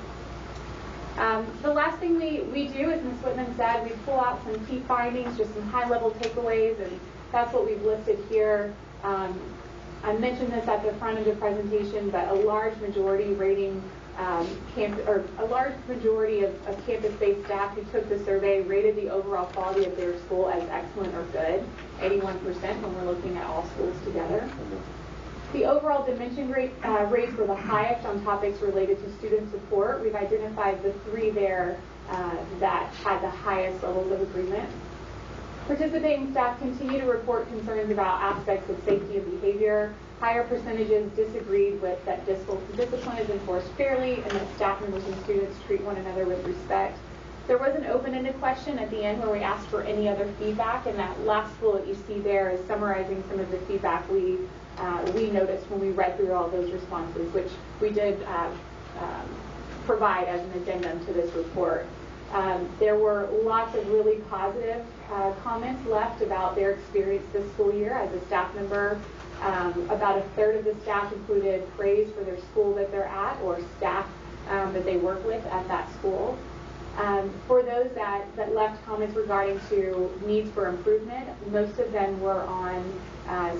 [SPEAKER 22] The last thing we do, as Ms. Whitman said, we pull out some key findings, just some high-level takeaways, and that's what we've listed here. I mentioned this at the front of the presentation, but a large majority rating a large majority of campus-based staff who took the survey rated the overall quality of their school as excellent or good, 81% when we're looking at all schools together. The overall dimension rates were the highest on topics related to student support. We've identified the three there that had the highest levels of agreement. Participating staff continue to report concerns about aspects of safety and behavior. Higher percentages disagreed with that discipline is enforced fairly and that staff members and students treat one another with respect. There was an open-ended question at the end where we asked for any other feedback, and that last bullet you see there is summarizing some of the feedback we noticed when we read through all those responses, which we did provide as an addendum to this report. There were lots of really positive comments left about their experience this school year as a staff member. About a third of the staff included praise for their school that they're at or staff that they work with at that school. For those that left comments regarding to needs for improvement, most of them were on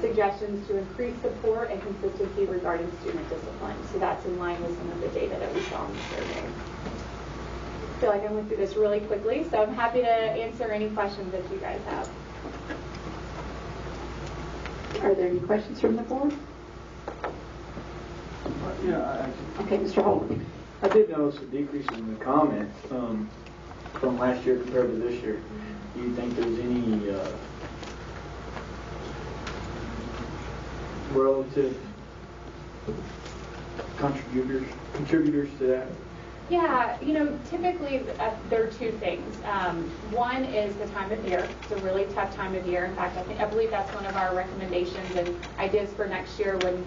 [SPEAKER 22] suggestions to increase support and consistency regarding student discipline. So that's in line with some of the data that we saw in the survey. I feel like I went through this really quickly, so I'm happy to answer any questions that you guys have.
[SPEAKER 2] Are there any questions from the board?
[SPEAKER 1] Yeah,
[SPEAKER 2] Okay, Mr. Holman.
[SPEAKER 1] I did notice a decrease in the comments from last year compared to this year. Do you think there's any relative contributors to that?
[SPEAKER 22] Yeah, typically there are two things. One is the time of year. It's a really tough time of year. In fact, I believe that's one of our recommendations and ideas for next year when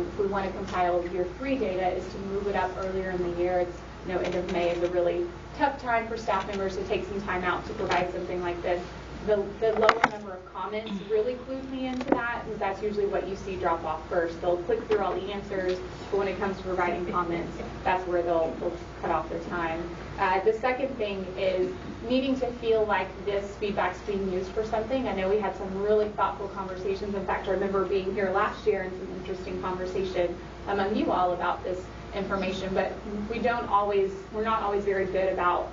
[SPEAKER 22] if we want to compile year 3 data is to move it up earlier in the year. It's end of May is a really tough time for staff members to take some time out to provide something like this. The lower number of comments really clued me into that, because that's usually what you see drop off first. They'll click through all the answers, but when it comes to providing comments, that's where they'll cut off their time. The second thing is needing to feel like this feedback's being used for something. I know we had some really thoughtful conversations. In fact, I remember being here last year and some interesting conversation among you all about this information, but we're not always very good about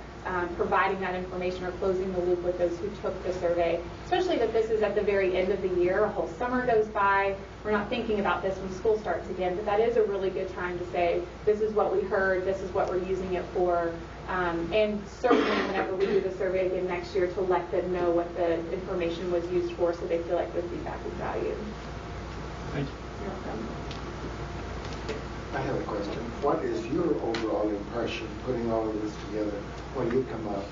[SPEAKER 22] providing that information or closing the loop with those who took the survey, especially that this is at the very end of the year. A whole summer goes by. We're not thinking about this when school starts again, but that is a really good time to say, this is what we heard, this is what we're using it for, and certainly whenever we do the survey again next year to let them know what the information was used for so they feel like the feedback is valued.
[SPEAKER 1] Thank you.
[SPEAKER 22] You're welcome.
[SPEAKER 5] I have a question. What is your overall impression putting all of this together when you come up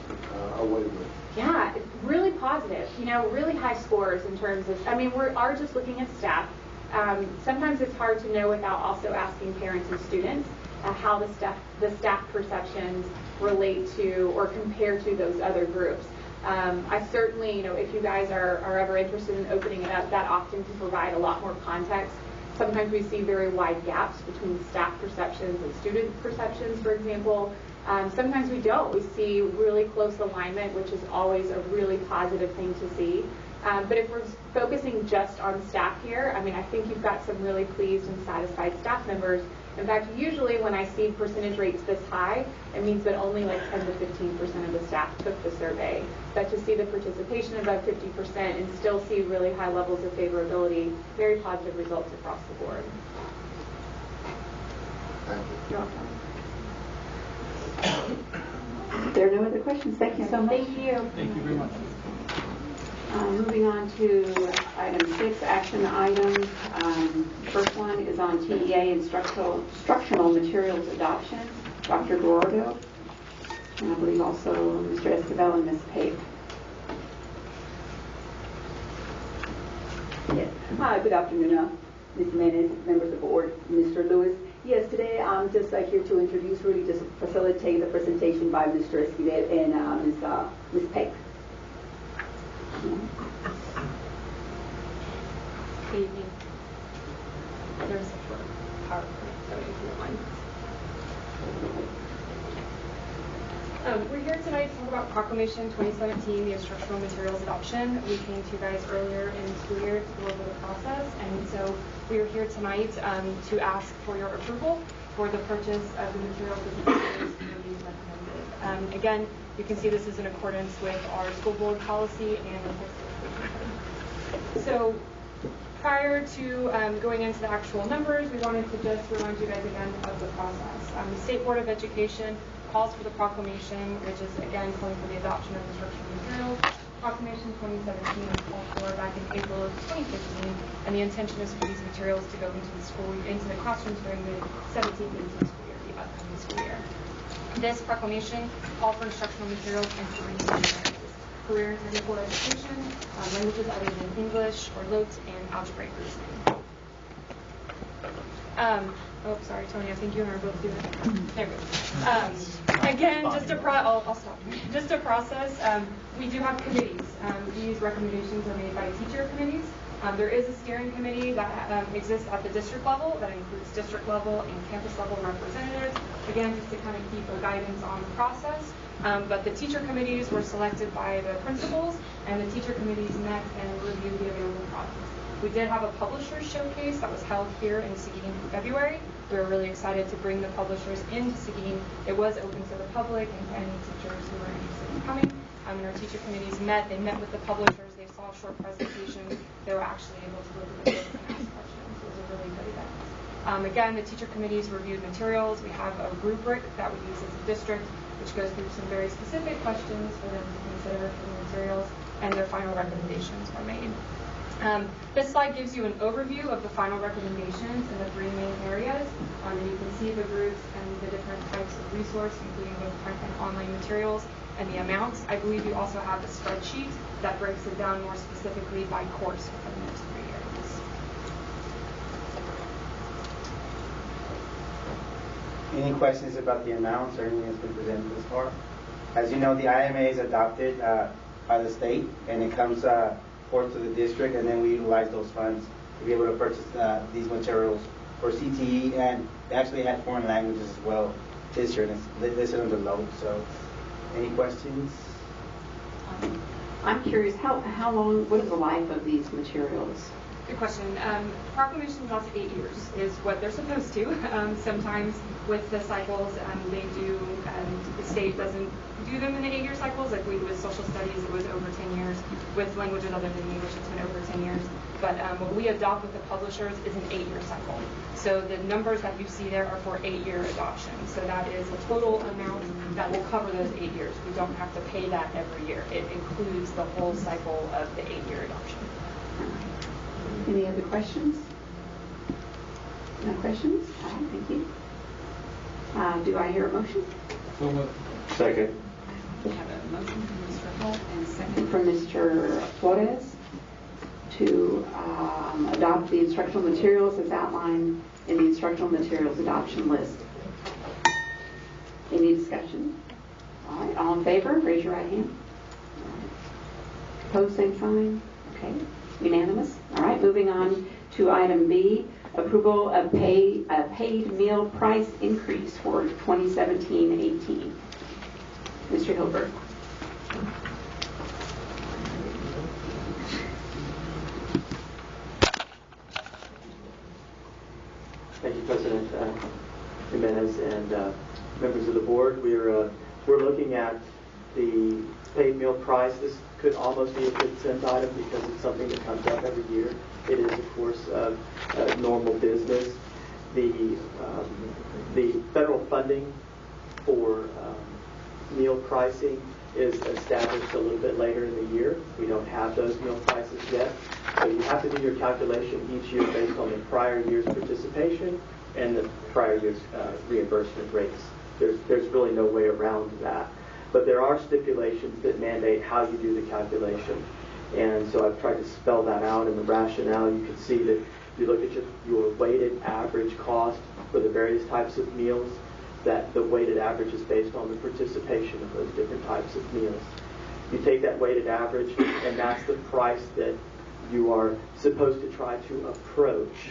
[SPEAKER 5] away with?
[SPEAKER 22] Yeah, it's really positive. Really high scores in terms of, we are just looking at staff. Sometimes it's hard to know without also asking parents and students how the staff perceptions relate to or compare to those other groups. I certainly, if you guys are ever interested in opening it up, that often can provide a lot more context. Sometimes we see very wide gaps between staff perceptions and student perceptions, for example. Sometimes we don't. We see really close alignment, which is always a really positive thing to see. But if we're focusing just on staff here, I think you've got some really pleased and satisfied staff members. In fact, usually when I see percentage rates this high, it means that only like 10 to 15% of the staff took the survey. But to see the participation above 50% and still see really high levels of favorability, very positive results across the board.
[SPEAKER 5] Thank you.
[SPEAKER 22] You're welcome.
[SPEAKER 2] If there are no other questions, thank you so much.
[SPEAKER 21] Thank you.
[SPEAKER 1] Thank you very much.
[SPEAKER 2] Moving on to item 6, action items. First one is on TEA instructional materials adoption. Dr. Gordo, and I believe also Mr. Esquivel and Ms. Pape.
[SPEAKER 23] Yes. Hi, good afternoon, Ms. Menes, members of the board, Mr. Lewis. Yes, today I'm just here to introduce, really just facilitate the presentation by Mr. Esquivel and Ms. Pape.
[SPEAKER 19] Good evening. There's a short PowerPoint, so if you don't mind. We're here tonight to talk about Proclamation 2017, the instructional materials adoption. We came to you guys earlier in the school year to go over the process, and so we are here tonight to ask for your approval for the purchase of the materials that the teachers recommended. Again, you can see this is in accordance with our school board policy and the textbook code. So prior to going into the actual numbers, we wanted to just remind you guys again of the process. The State Board of Education calls for the proclamation, which is again calling for the adoption of instructional materials. Proclamation 2017 was called for back in April of 2015, and the intention is for these materials to go into the classrooms during the 17-18 school year, the upcoming school year. This proclamation called for instructional materials in 3 areas: career and technical education, languages other than English or LOTE, and algebraic reasoning. Sorry, Tony, I think you and I are both doing it. There we go. Again, I'll stop. Just a process. We do have committees. These recommendations are made by teacher committees. There is a steering committee that exists at the district level that includes district level and campus level representatives, again, just to kind of keep a guidance on the process. But the teacher committees were selected by the principals, and the teacher committees met and reviewed the available projects. We did have a publishers showcase that was held here in Seguin in February. We were really excited to bring the publishers into Seguin. It was open to the public and any teachers who were interested in coming. And our teacher committees met. They met with the publishers. They saw short presentations. They were actually able to look at the books and ask questions. It was a really good event. Again, the teacher committees reviewed materials. We have a rubric that we use as a district, which goes through some very specific questions for them to consider for the materials, and their final recommendations were made. This slide gives you an overview of the final recommendations in the three main areas. And you can see the groups and the different types of resource, including both print and online materials, and the amounts. I believe you also have a spreadsheet that breaks it down more specifically by course within those three areas.
[SPEAKER 4] Any questions about the amounts or anything that's been presented thus far? As you know, the IMA is adopted by the state, and it comes forth to the district, and then we utilize those funds to be able to purchase these materials for CTE, and they actually had foreign languages as well this year, and it's listed under load. So, any questions?
[SPEAKER 2] I'm curious, how long, what is the life of these materials?
[SPEAKER 19] Good question. Proclamations last 8 years is what they're supposed to. Sometimes with the cycles, they do, the state doesn't do them in the 8-year cycles. Like with social studies, it was over 10 years. With languages other than English, it's been over 10 years. But what we adopt with the publishers is an 8-year cycle. So the numbers that you see there are for 8-year adoption. So that is a total amount that will cover those 8 years. We don't have to pay that every year. It includes the whole cycle of the 8-year adoption.
[SPEAKER 2] Any other questions? No questions? All right, thank you. Do I hear a motion?
[SPEAKER 18] Second.
[SPEAKER 2] We have a motion from Mr. Holt and a second from Mr. Flores to adopt the instructional materials as outlined in the instructional materials adoption list. Any discussion? All right, all in favor, raise your right hand. Opposed, same sign. Okay, unanimous. All right, moving on to item B, approval of paid meal price increase for 2017-18. Mr. Hilbert.
[SPEAKER 6] Thank you, President Jimenez and members of the board. We're looking at the paid meal price. This could almost be a consent item because it's something that comes up every year. It is, of course, normal business. The federal funding for meal pricing is established a little bit later in the year. We don't have those meal prices yet. So you have to do your calculation each year based on the prior year's participation and the prior year's reimbursement rates. There's really no way around that. But there are stipulations that mandate how you do the calculation. And so I've tried to spell that out in the rationale. You can see that if you look at your weighted average cost for the various types of meals, that the weighted average is based on the participation of those different types of meals. You take that weighted average, and that's the price that you are supposed to try to approach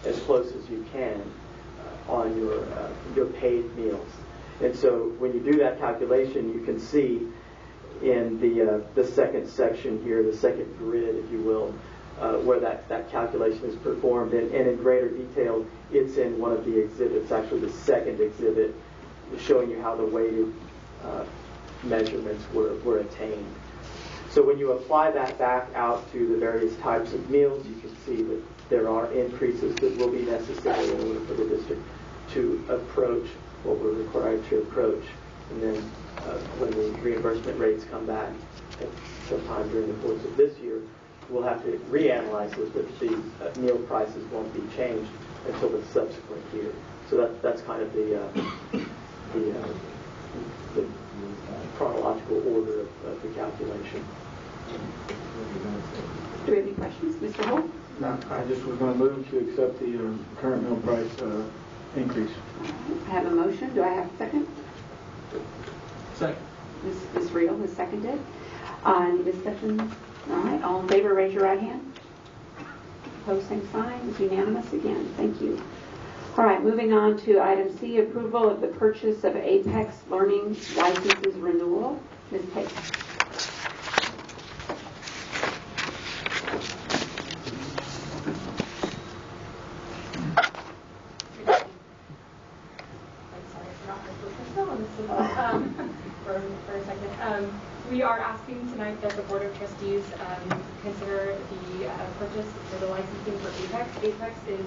[SPEAKER 6] as close as you can on your paid meals. And so when you do that calculation, you can see in the second section here, the second grid, if you will, where that calculation is performed. And in greater detail, it's in one of the exhibits, actually the second exhibit, showing you how the weighted measurements were attained. So when you apply that back out to the various types of meals, you can see that there are increases that will be necessary in order for the district to approach what we're required to approach. And then when the reimbursement rates come back at sometime during the course of this year, we'll have to reanalyze this, but the meal prices won't be changed until the subsequent year. So that's kind of the chronological order of the calculation.
[SPEAKER 2] Do we have any questions? Mr. Holt?
[SPEAKER 1] No, I just was going to move to accept the current meal price increase.
[SPEAKER 2] I have a motion. Do I have a second?
[SPEAKER 1] Second.
[SPEAKER 2] Ms. Reel has seconded. Any discussion? All right. All in favor, raise your right hand. Opposed, same sign. It's unanimous again. Thank you. All right, moving on to item C, approval of the purchase of Apex Learning licenses renewal. Ms. Page.
[SPEAKER 19] For a second. We are asking tonight that the Board of Trustees consider the purchase for the licensing for Apex. Apex is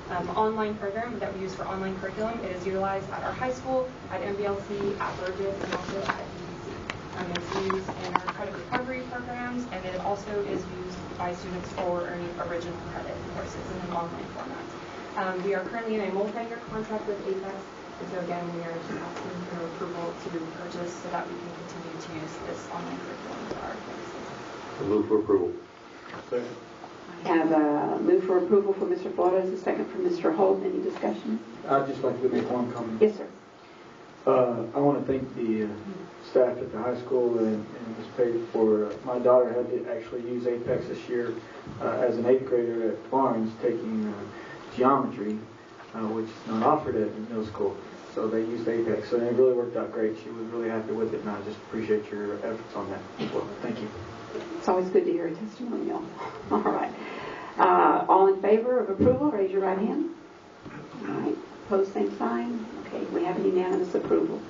[SPEAKER 19] an online program that we use for online curriculum. It is utilized at our high school, at MBLC, at Burgess, and also at UBC. It's used in our credit recovery programs, and it also is used by students for earning original credit courses in an online format. We are currently in a multi-year contract with Apex. So again, we are just asking for approval to purchase so that we can continue to use this online curriculum for our campuses.
[SPEAKER 18] Move for approval.
[SPEAKER 2] I have a move for approval from Mr. Flores, a second from Mr. Holt. Any discussion?
[SPEAKER 1] I'd just like to make one comment.
[SPEAKER 2] Yes, sir.
[SPEAKER 1] I want to thank the staff at the high school and Ms. Page for, my daughter had to actually use Apex this year as an 8th grader at Barnes taking geometry, which is not offered at middle school. So they used Apex, so it really worked out great. She was really happy with it, and I just appreciate your efforts on that as well. Thank you.
[SPEAKER 2] It's always good to hear a testimonial. All right. All in favor of approval, raise your right hand. All right. Opposed, same sign. Okay, we have a unanimous approval.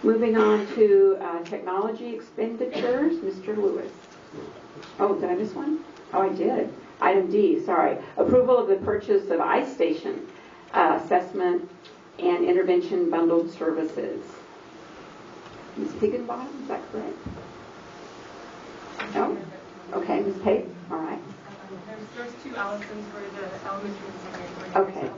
[SPEAKER 2] Moving on to technology expenditures, Mr. Lewis. Oh, did I miss one? Oh, I did. Item D, sorry. Approval of the purchase of iStation assessment and intervention bundled services. Ms. Higginbottom, is that correct? No? Okay, Ms. Pate? All right.
[SPEAKER 19] There's two Allisons for the elementary and secondary.
[SPEAKER 2] Okay.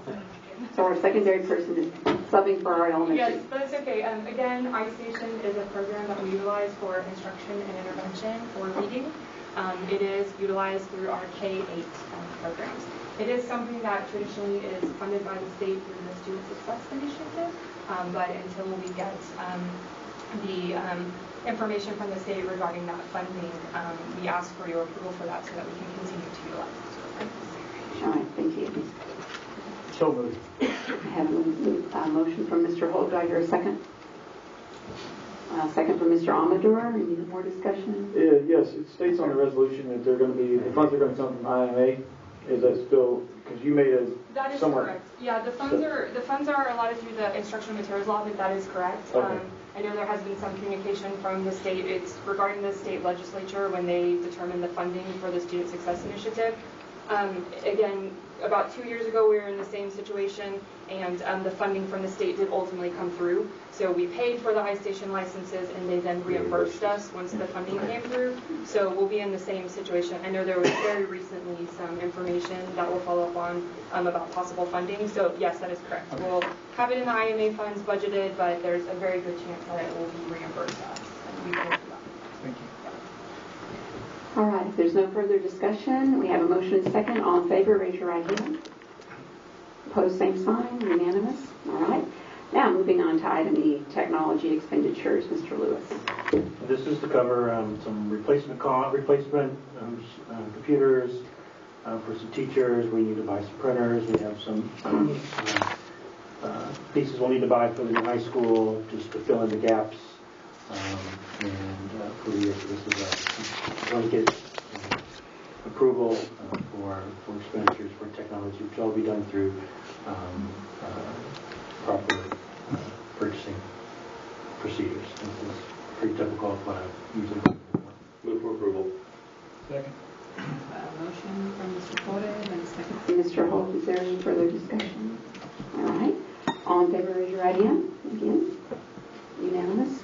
[SPEAKER 2] So our secondary person is subbing for our elementary.
[SPEAKER 19] Yes, that's okay. Again, iStation is a program that we utilize for instruction and intervention for reading. It is utilized through our K-8 programs. It is something that traditionally is funded by the state through the Student Success Initiative, but until we get the information from the state regarding that funding, we ask for your approval for that so that we can continue to utilize this.
[SPEAKER 2] All right, thank you.
[SPEAKER 1] So moved.
[SPEAKER 2] I have a motion from Mr. Holt. Do I hear a second? Second from Mr. Amador. Any more discussion?
[SPEAKER 1] Yes, it states on the resolution that they're going to be, the funds are going to come from IMA. Is that still, because you made a
[SPEAKER 19] That is
[SPEAKER 1] somewhat,
[SPEAKER 19] correct. Yeah, the funds are allotted through the instructional materials law, but that is correct.
[SPEAKER 1] Okay.
[SPEAKER 19] I know there has been some communication from the state. It's regarding the state legislature when they determined the funding for the Student Success Initiative. Again, about 2 years ago, we were in the same situation, and the funding from the state did ultimately come through. So we paid for the iStation licenses, and they then reimbursed us once the funding came through. So we'll be in the same situation. I know there was very recently some information that we'll follow up on about possible funding. So yes, that is correct. We'll have it in the IMA funds budgeted, but there's a very good chance that it will be reimbursed us. And we will do that.
[SPEAKER 1] thank you.
[SPEAKER 2] All right, if there's no further discussion, we have a motion and second. All in favor, raise your right hand. Opposed, same sign. Unanimous. All right. Now, moving on to item E, technology expenditures. Mr. Lewis.
[SPEAKER 10] This is to cover some replacement computers for some teachers. We need to buy some printers. We have some pieces we'll need to buy for the new high school just to fill in the gaps. For the year, this is a blanket approval for expenditures for technology, which will all be done through proper purchasing procedures. This is pretty typical of what I've usually done.
[SPEAKER 18] Move for approval.
[SPEAKER 1] Second.
[SPEAKER 2] Motion from Mr. Flores and a second from Mr. Holt. Is there any further discussion? All right. All in favor, raise your right hand. Again, unanimous.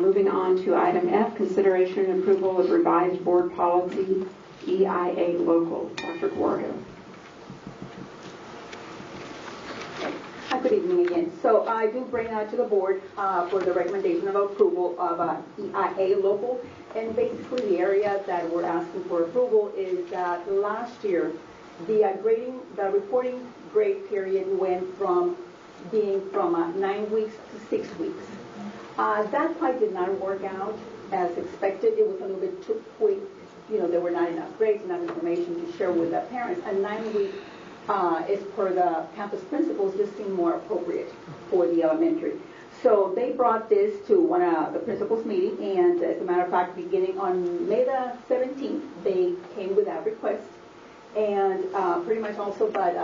[SPEAKER 2] Moving on to item F, consideration and approval of revised board policy EIA local. Dr. Guardo.
[SPEAKER 23] Hi, good evening again. So I do bring to the board for the recommendation of approval of EIA local. And basically the area that we're asking for approval is that last year the reporting grade period went from being from 9 weeks to 6 weeks. That quite did not work out as expected. It was a little bit too quick there were not enough grades, enough information to share with the parents. A 9-week, as per the campus principals, just seemed more appropriate for the elementary. So they brought this to one of the principals' meeting, and as a matter of fact, beginning on May the 17th, they came with that request. And pretty much also, but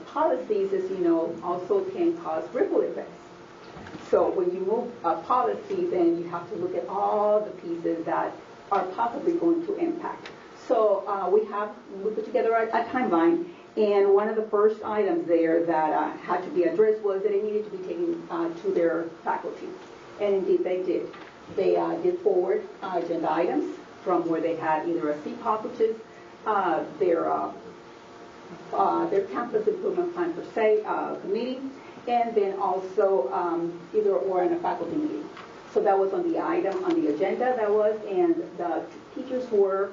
[SPEAKER 23] policies, as you know, also can cause ripple effects. So when you move a policy, then you have to look at all the pieces that are possibly going to impact. So we put together a timeline, and one of the first items there that had to be addressed was that it needed to be taken to their faculty. And indeed they did. They did forward agenda items from where they had either a CPOP, which is their campus improvement plan per se committee, and then also either or in a faculty meeting. So that was on the item, on the agenda that was, and the teachers were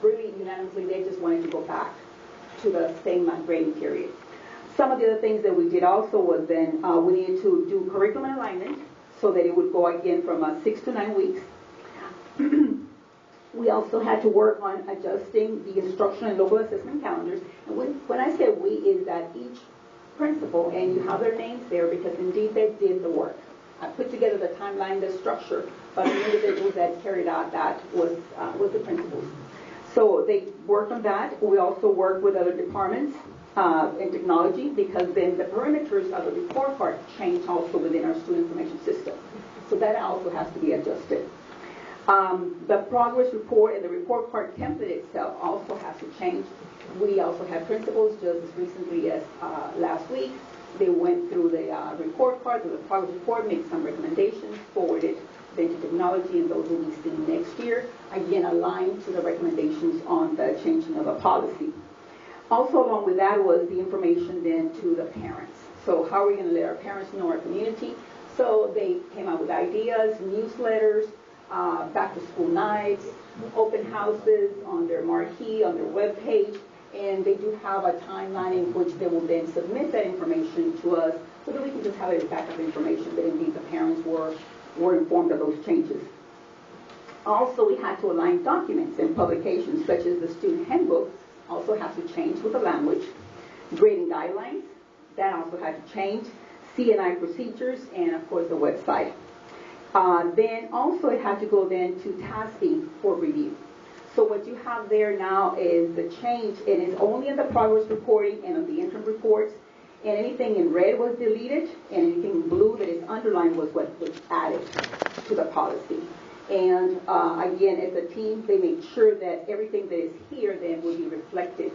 [SPEAKER 23] really unanimously, they just wanted to go back to the same grading period. Some of the other things that we did also was then we needed to do curriculum alignment so that it would go again from 6 to 9 weeks. We also had to work on adjusting the instruction and local assessment calendars. And when I say we, is that each principal, and you have their names there because indeed they did the work. I put together the timeline, the structure, but the individuals that carried out that was the principals. So they worked on that. We also worked with other departments in technology, because then the perimeters of the report card changed also within our student information system. So that also has to be adjusted. The progress report and the report card template itself also has to change. We also had principals just as recently as last week. They went through the report card, the progress report, made some recommendations, forwarded them to technology, and those will be seen next year, again aligned to the recommendations on the changing of a policy. Also along with that was the information then to the parents. So how are we going to let our parents know, our community? So they came out with ideas, newsletters, back to school nights, open houses on their marquee, on their webpage, and they do have a timeline in which they will then submit that information to us so that we can just have a backup information that indeed the parents were informed of those changes. Also, we had to align documents and publications such as the student handbook also has to change with the language. Grading guidelines, that also had to change. C&I procedures, and of course the website. Then also it had to go then to tasking for review. So what you have there now is the change. It is only in the progress reporting and on the interim reports, and anything in red was deleted, and anything in blue that is underlined was what was added to the policy. And again, as a team, they made sure that everything that is here then will be reflected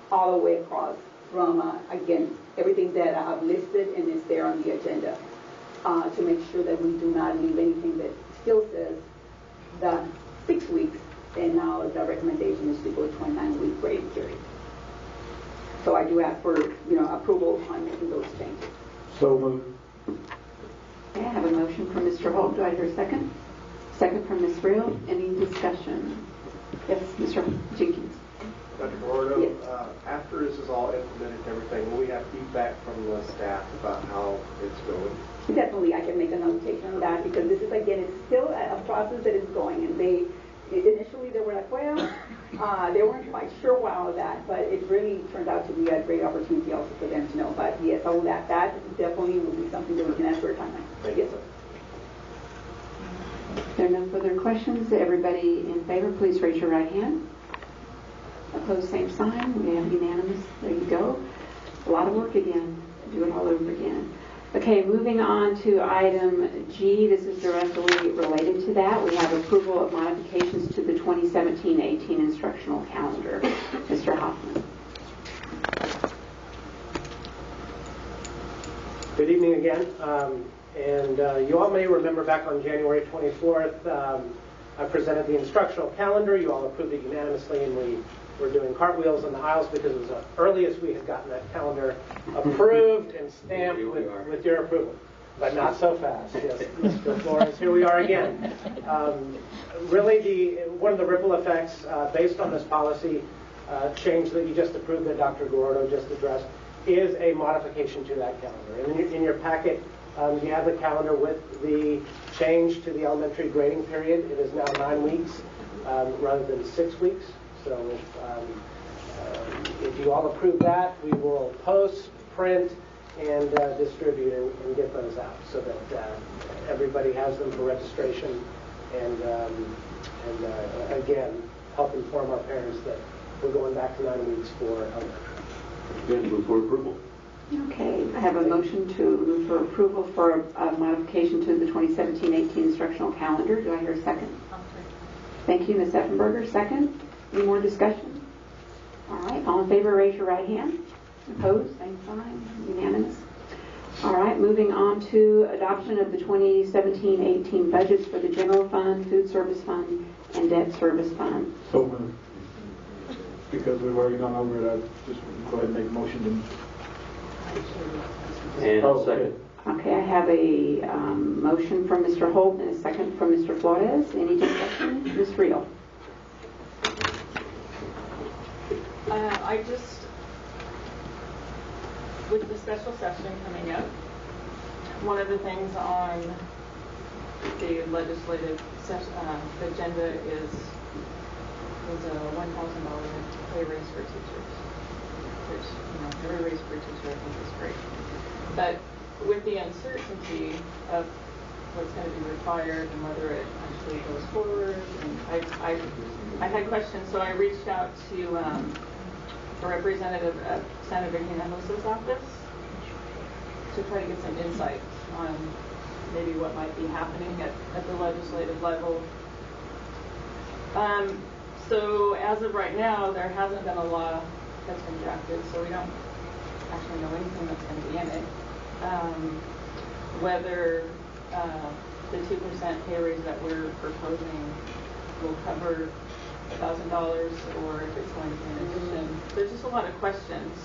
[SPEAKER 23] all the way across from, again, everything that I've listed and is there on the agenda, to make sure that we do not leave anything that still says the 6 weeks, and now the recommendation is to go to a 9-week grading period. So I do ask for approval on making those changes.
[SPEAKER 1] So moved.
[SPEAKER 2] Okay, I have a motion from Mr. Holt. Do I hear a second? Second from Ms. Real. Any discussion? Yes, Mr. Jenkins.
[SPEAKER 7] Dr. Gordo,
[SPEAKER 2] yes.
[SPEAKER 7] After this is all implemented and everything, will we have feedback from the staff about how it's going?
[SPEAKER 23] Definitely, I can make a notation on that, because this is, again, it's still a process that is going, and initially they were like, well, they weren't quite sure about all of that, but it really turned out to be a great opportunity also for them to know. But yes, all that definitely will be something that we can ask for a timeline. Yes, sir.
[SPEAKER 2] If there are no further questions, everybody in favor, please raise your right hand. Opposed, same sign. We have unanimous. There you go. A lot of work again. Do it all over again. Okay, moving on to item G. This is directly related to that. We have approval of modifications to the 2017-18 instructional calendar. Mr. Hoffman.
[SPEAKER 3] Good evening again. You all may remember back on January 24th, I presented the instructional calendar. You all approved it unanimously, and we were doing cartwheels in the aisles because it was the earliest we had gotten that calendar approved and stamped with your approval. But not so fast. Yes, Mr. Flores, here we are again. Really, one of the ripple effects based on this policy change that you just approved, that Dr. Gordo just addressed, is a modification to that calendar. And in your packet, you have the calendar with the change to the elementary grading period. It is now 9 weeks. rather than 6 weeks. So if you all approve that, we will post, print, and distribute and get those out so that everybody has them for registration and again, help inform our parents that we're going back to 9 weeks for elementary.
[SPEAKER 8] Again, move for approval.
[SPEAKER 2] Okay, I have a motion to for approval for a modification to the 2017-18 instructional calendar. Do I hear a second? Thank you, Ms. Effenberger. Second. Any more discussion? All right, all in favor, raise your right hand. Opposed? Same sign. Unanimous. All right, moving on to adoption of the 2017-18 budgets for the general fund, food service fund, and debt service fund.
[SPEAKER 1] So moved. Because we've already gone over it, I just go ahead and make a motion to.
[SPEAKER 8] And second.
[SPEAKER 2] Okay, I have a motion from Mr. Holt and a second from Mr. Flores. Any discussion? Ms. Reel.
[SPEAKER 11] I just, with the special session coming up, one of the things on the legislative agenda is a $1,000 pay raise for teachers, which, every raise for a teacher I think is great. But with the uncertainty of what's going to be required and whether it actually goes forward, and I had questions, so I reached out to a representative at Senator Hinojosa's office to try to get some insight on maybe what might be happening at the legislative level. So as of right now, there hasn't been a law that's been drafted, so we don't actually know anything that's going to be in it. Whether the 2% pay raise that we're proposing will cover $1,000 or if it's going to be an addition. There's just a lot of questions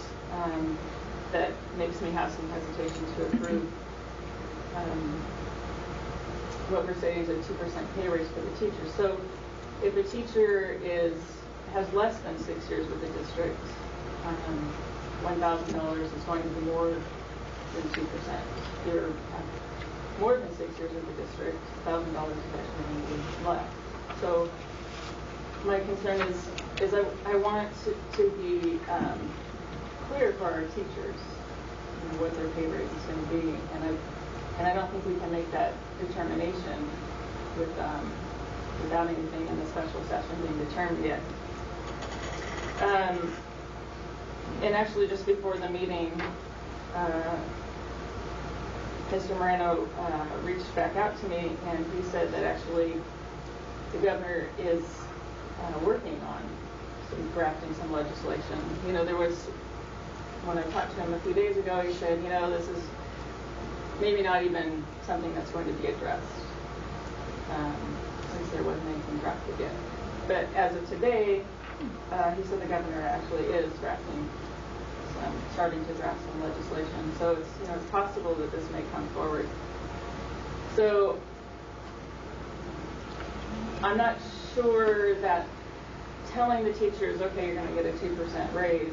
[SPEAKER 11] that makes me have some hesitation to approve what we're saying is a 2% pay raise for the teachers. So if a teacher has less than 6 years with the district, $1,000 is going to be more than 2%. If you're more than 6 years with the district, $1,000 is actually going to be less. So my concern is I want it to be clear for our teachers, what their pay raise is going to be, and I don't think we can make that determination without anything in the special session being determined yet. And actually, just before the meeting, Mr. Moreno reached back out to me, and he said that actually the governor is working on drafting some legislation. There was, when I talked to him a few days ago, he said, this is maybe not even something that's going to be addressed, since there wasn't anything drafted yet. But as of today, he said the governor actually is starting to draft some legislation. So it's possible that this may come forward. So I'm not sure that telling the teachers, okay, you're going to get a 2% raise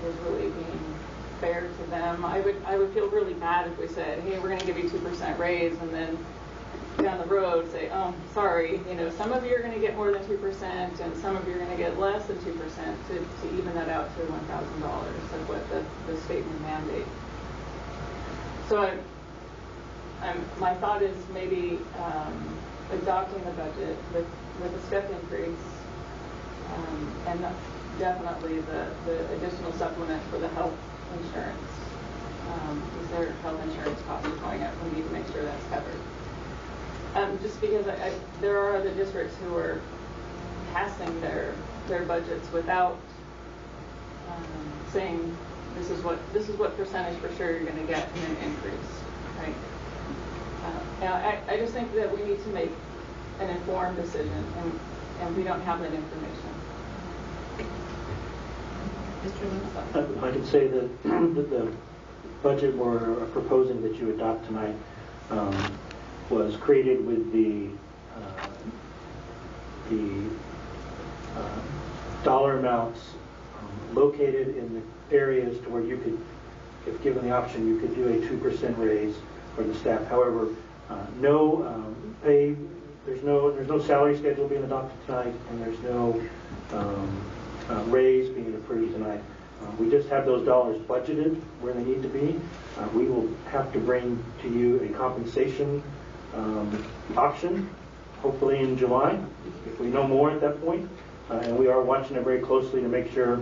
[SPEAKER 11] is really being fair to them. I would feel really bad if we said, hey, we're going to give you 2% raise, and then down the road say, oh, sorry, some of you are going to get more than 2%, and some of you are going to get less than 2% to even that out to $1,000 of what the state would mandate. So my thought is maybe adopting the budget with a step increase, and definitely the additional supplement for the health insurance. Because their health insurance costs are going up, we need to make sure that's covered. Just because there are other districts who are passing their budgets without saying this is what percentage for sure you're going to get in an increase, right? Now I just think that we need to make an informed decision, and we don't have that information.
[SPEAKER 10] I can say that the budget we're proposing that you adopt tonight was created with the dollar amounts located in the areas to where you could, if given the option, you could do a 2% raise for the staff. However, no pay there's no salary schedule being adopted tonight, and there's no raise being approved tonight. We just have those dollars budgeted where they need to be. We will have to bring to you a compensation option, hopefully in July, if we know more at that point. And we are watching it very closely to make sure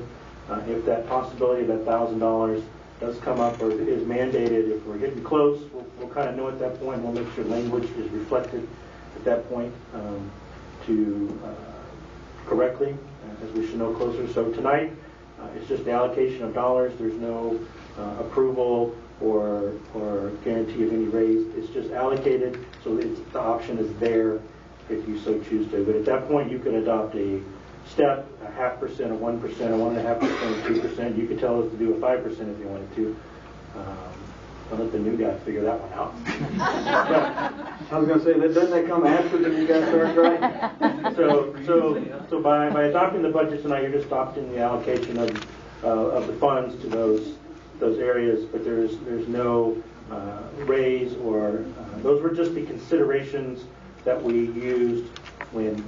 [SPEAKER 10] if that possibility of that $1,000 does come up or is mandated. If we're getting close, we'll kind of know at that point. We'll make sure language is reflected at that point to correctly, as we should know closer. So tonight, it's just the allocation of dollars. There's no approval or guarantee of any raise. It's just allocated, so the option is there if you so choose to. But at that point, you can adopt a step, a 0.5%, a 1%, a 1.5%, a 2%. You could tell us to do a 5% if you wanted to. I'll let the new guy figure that one out.
[SPEAKER 1] I was going to say, doesn't that come after the new guy starts, right?
[SPEAKER 10] So by adopting the budget tonight, you're just adopting the allocation of the funds to those areas, but there's no raise or those were just the considerations that we used when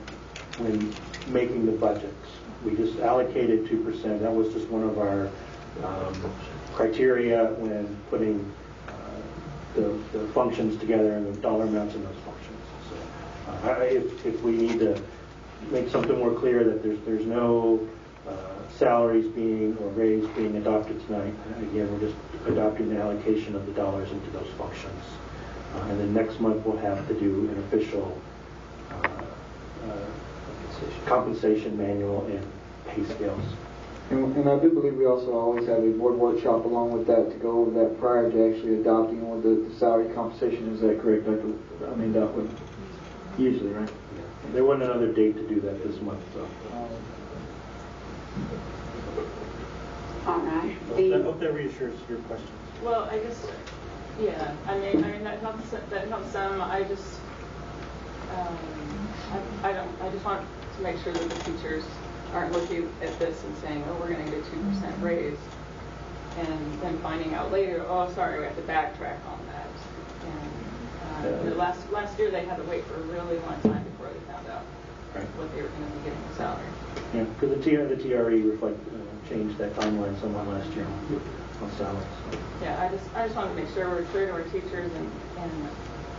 [SPEAKER 10] making the budgets. We just allocated 2%. That was just one of our criteria when putting the functions together and the dollar amounts in those functions. So if we need to make something more clear that there's no salaries being or raise being adopted tonight, again, we're just adopting the allocation of the dollars into those functions. And then next month we'll have to do an official compensation manual and pay scales.
[SPEAKER 1] And I do believe we also always have a board workshop along with that to go over that prior to actually adopting or the salary compensation. Is that correct, Dr. Duckwood? Usually, right?
[SPEAKER 10] Yeah. There wasn't another date to do that this month, so.
[SPEAKER 2] All right.
[SPEAKER 10] I hope that reassures your questions.
[SPEAKER 11] Well, I guess, yeah. I mean that helps some. I just, I just want to make sure that the teachers aren't looking at this and saying, oh, we're going to get a 2% raise, and then finding out later, oh, sorry, we have to backtrack on that. And last year they had to wait for a really long time before they found out what they were going to be getting in salary.
[SPEAKER 10] Yeah, because the TRE changed that timeline somewhat last year on salaries. So.
[SPEAKER 11] Yeah, I just want to make sure we're clear to our teachers, and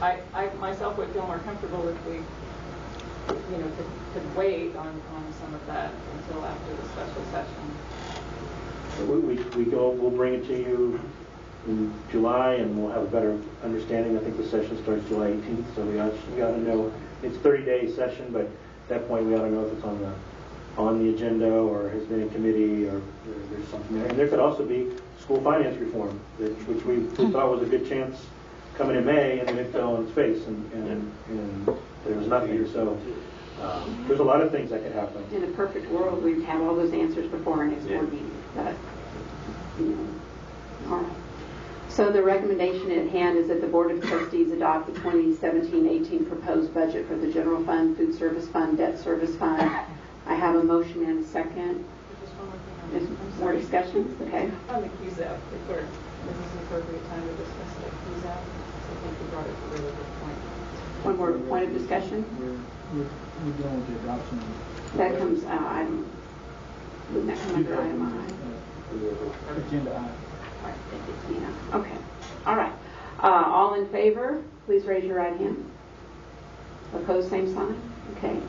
[SPEAKER 11] I myself would feel more comfortable if we, could wait on some of that until after the special session.
[SPEAKER 10] We'll bring it to you in July, and we'll have a better understanding. I think the session starts July 18th, so we got to know. It's a 30-day session, but at that point we ought to know if it's on the agenda or has been in committee or there's something there. And there could also be school finance reform, which we thought was a good chance coming in May, and then it fell on its face, and there was nothing. So there's a lot of things that could happen.
[SPEAKER 2] In a perfect world, we'd have all those answers before our next board meeting. But, all right. So the recommendation at hand is that the Board of Trustees adopt the 2017-18 proposed budget for the General Fund, Food Service Fund, Debt Service Fund. I have a motion and a second.
[SPEAKER 11] Just one more thing.
[SPEAKER 2] More discussions? Okay.
[SPEAKER 11] On the QZAP, if this is the appropriate time to discuss the QZAP. I think you brought up a really good point.
[SPEAKER 2] One more point of discussion?
[SPEAKER 1] We're dealing with the adoption.
[SPEAKER 2] That comes, wouldn't that come under item I?
[SPEAKER 1] Agenda I.
[SPEAKER 2] All right, thank you, Tina. Okay. All right. All in favor, please raise your right hand. Opposed, same sign. Okay.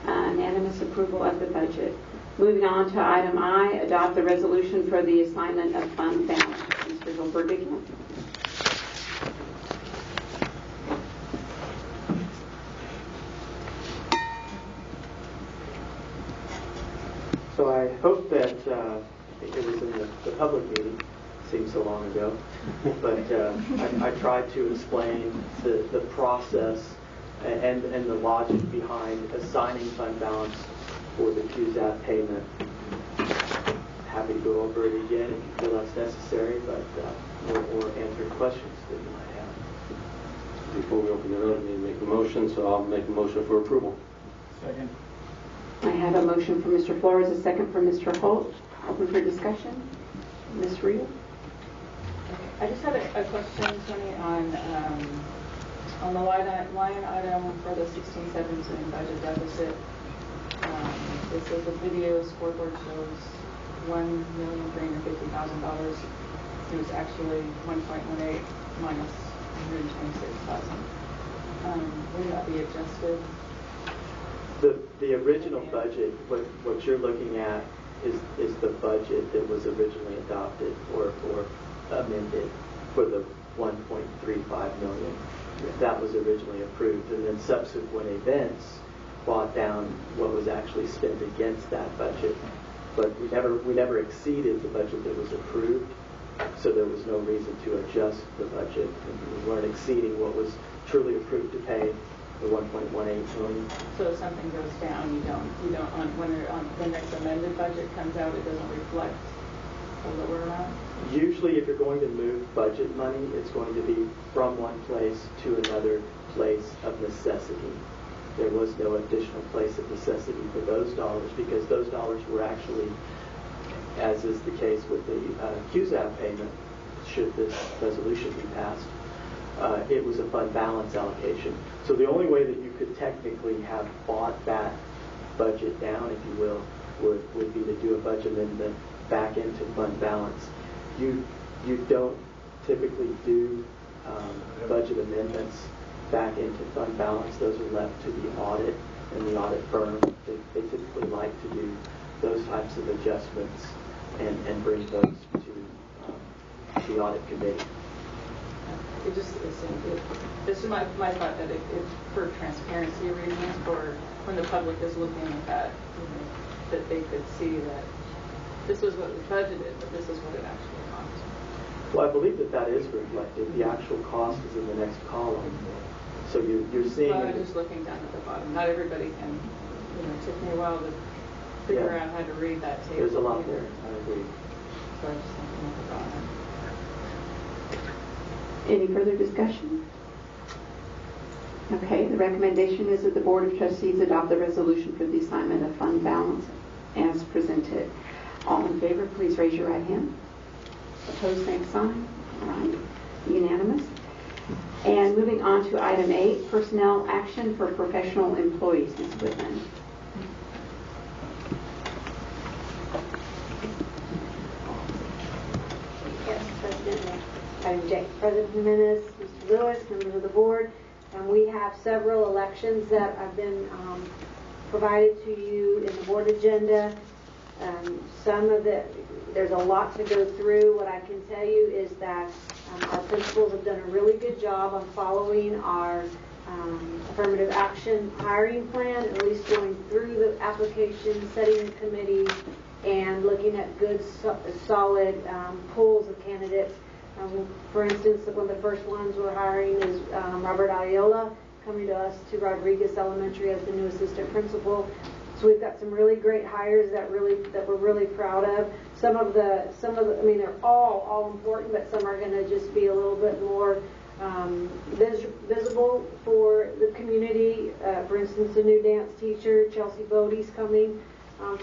[SPEAKER 2] Unanimous approval of the budget. Moving on to item I, adopt the resolution for the assignment of fund balance. Mr. Hilberg.
[SPEAKER 6] So I hope that, I think it was in the public meeting, seems so long ago, but I tried to explain the process and the logic behind assigning fund balance for the QZAP payment. Happy to go over it again if you feel that's necessary, but or answer questions that you might have.
[SPEAKER 8] Before we open it up, we need to make a motion, so I'll make a motion for approval.
[SPEAKER 1] Second.
[SPEAKER 2] I have a motion from Mr. Flores, a second from Mr. Holt. Open for discussion. Ms. Reel?
[SPEAKER 11] I just had a question, Tony, on On the line item for the 16-17 budget deficit, it says the video scoreboard shows $1,350,000. It was actually 1.18 minus 126,000. Would that be adjusted?
[SPEAKER 6] The original budget, what you're looking at is the budget that was originally adopted or amended for the 1.35 million. That was originally approved, and then subsequent events brought down what was actually spent against that budget. But we never exceeded the budget that was approved, so there was no reason to adjust the budget. And we weren't exceeding what was truly approved to pay the 1.18 million.
[SPEAKER 11] So if something goes down, you don't when the next amended budget comes out, it doesn't reflect a lower amount?
[SPEAKER 6] Usually if you're going to move budget money, it's going to be from one place to another place of necessity. There was no additional place of necessity for those dollars because those dollars were actually, as is the case with the QZAB payment, should this resolution be passed, it was a fund balance allocation. So the only way that you could technically have bought that budget down, if you will, would be to do a budget amendment back into fund balance. You don't typically do budget amendments back into fund balance. Those are left to the audit and the audit firm. They typically like to do those types of adjustments and bring those to the audit committee.
[SPEAKER 11] This is my thought that it for transparency reasons, for when the public is looking at that, that they could see that this was what was budgeted, but this is what it actually cost.
[SPEAKER 6] Well, I believe that is reflected. The actual cost is in the next column. So you're seeing...
[SPEAKER 11] Well, I'm just looking down at the bottom. Not everybody can, it took me a while to figure out how to read that table.
[SPEAKER 6] There's a lot there, I agree.
[SPEAKER 11] So I'm just looking at the bottom.
[SPEAKER 2] Any further discussion? Okay, the recommendation is that the Board of Trustees adopt the resolution for the assignment of fund balance as presented. All in favor, please raise your right hand. Opposed, same sign. All right, unanimous. And moving on to item 8, personnel action for professional employees. Ms. Whitman.
[SPEAKER 21] Yes, President. President Jimenez, Mr. Lewis, members of the board. We have several elections that have been provided to you in the board agenda. There's a lot to go through. What I can tell you is that our principals have done a really good job on following our affirmative action hiring plan, at least going through the application, setting the committee, and looking at good, solid pools of candidates. For instance, one of the first ones we're hiring is Robert Ayola, coming to us to Rodriguez Elementary as the new assistant principal. So we've got some really great hires that we're really proud of. Some of the, I mean, they're all important, but some are going to just be a little bit more visible for the community. For instance, a new dance teacher, Chelsea Bodie's coming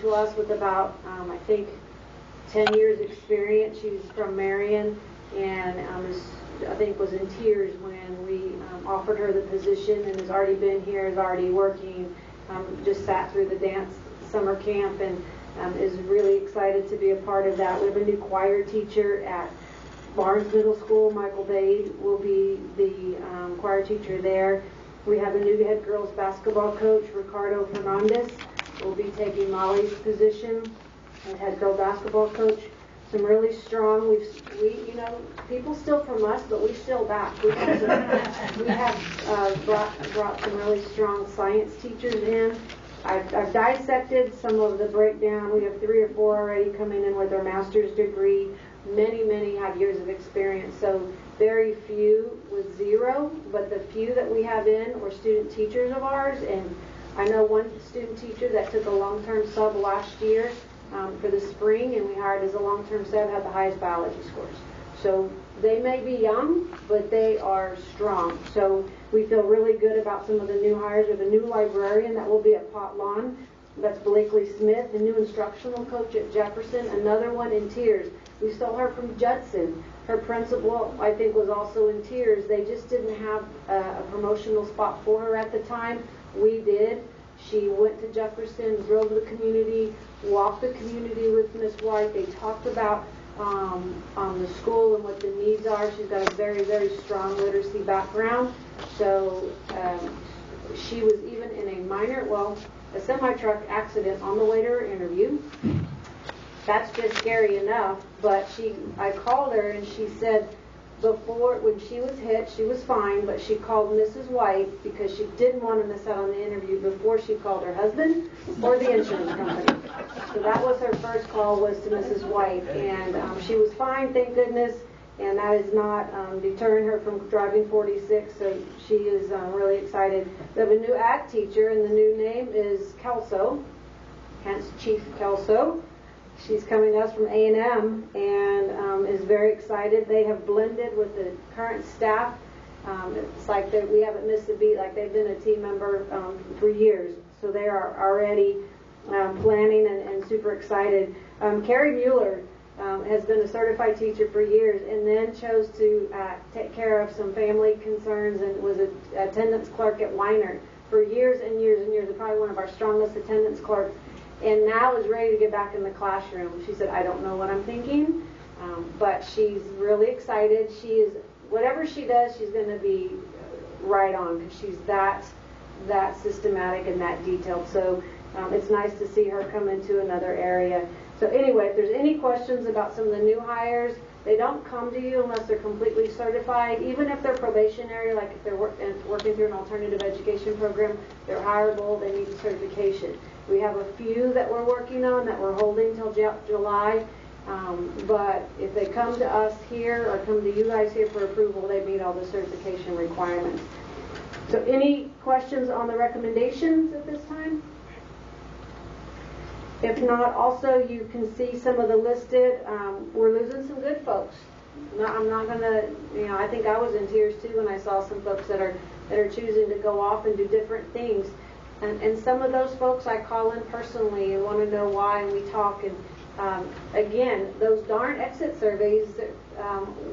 [SPEAKER 21] to us with about, I think, 10 years experience. She's from Marion, and I think was in tears when we offered her the position, and has already been here, is already working. Just sat through the dance summer camp and is really excited to be a part of that. We have a new choir teacher at Barnes Middle School. Michael Bade will be the choir teacher there. We have a new head girls basketball coach, Ricardo Fernandez, will be taking Molly's position as head girl basketball coach. Some really strong, we people steal from us, but we steal back. We have brought some really strong science teachers in. I've dissected some of the breakdown. We have 3 or 4 already coming in with their master's degree. Many have years of experience. So very few with 0, but the few that we have in were student teachers of ours. And I know one student teacher that took a long-term sub last year for the spring, and we hired as a long-term sub, had the highest biology scores. So they may be young, but they are strong. So we feel really good about some of the new hires. We have a new librarian that will be at Pot Lawn. That's Blakely Smith, the new instructional coach at Jefferson. Another one in tears.
[SPEAKER 12] We still heard from Judson. Her principal, I think, was also in tears. They just didn't have a promotional spot for her at the time. We did. She went to Jefferson, drove the community, walked the community with Miss White. They talked about the school and what the needs are. She's got a very, very strong literacy background. So she was even in a semi-truck accident on the way to her interview. That's just scary enough. But I called her and she said when she was hit, she was fine, but she called Mrs. White because she didn't want to miss out on the interview before she called her husband or the insurance company. So that was her first call, was to Mrs. White. And she was fine, thank goodness. And that is not deterring her from driving 46, so she is really excited. We have a new ag teacher, and the new name is Kelso, hence Chief Kelso. She's coming to us from A&M and is very excited. They have blended with the current staff. It's like we haven't missed a beat, like they've been a team member for years. So they are already planning and super excited. Carrie Mueller has been a certified teacher for years and then chose to take care of some family concerns and was an attendance clerk at Weiner for years and years and years, probably one of our strongest attendance clerks, and now is ready to get back in the classroom. She said, I don't know what I'm thinking, but she's really excited. Whatever she does, she's going to be right on because she's that systematic and that detailed. So it's nice to see her come into another area. So anyway, if there's any questions about some of the new hires, they don't come to you unless they're completely certified. Even if they're probationary, like if they're working through an alternative education program, they're hireable, they need certification. We have a few that we're working on that we're holding till July. But if they come to us here or come to you guys here for approval, they meet all the certification requirements. So any questions on the recommendations at this time? If not, also you can see some of the listed. We're losing some good folks. I'm not going to, I think I was in tears too when I saw some folks that are choosing to go off and do different things. And some of those folks I call in personally and want to know why, and we talk. And again, those darn exit surveys,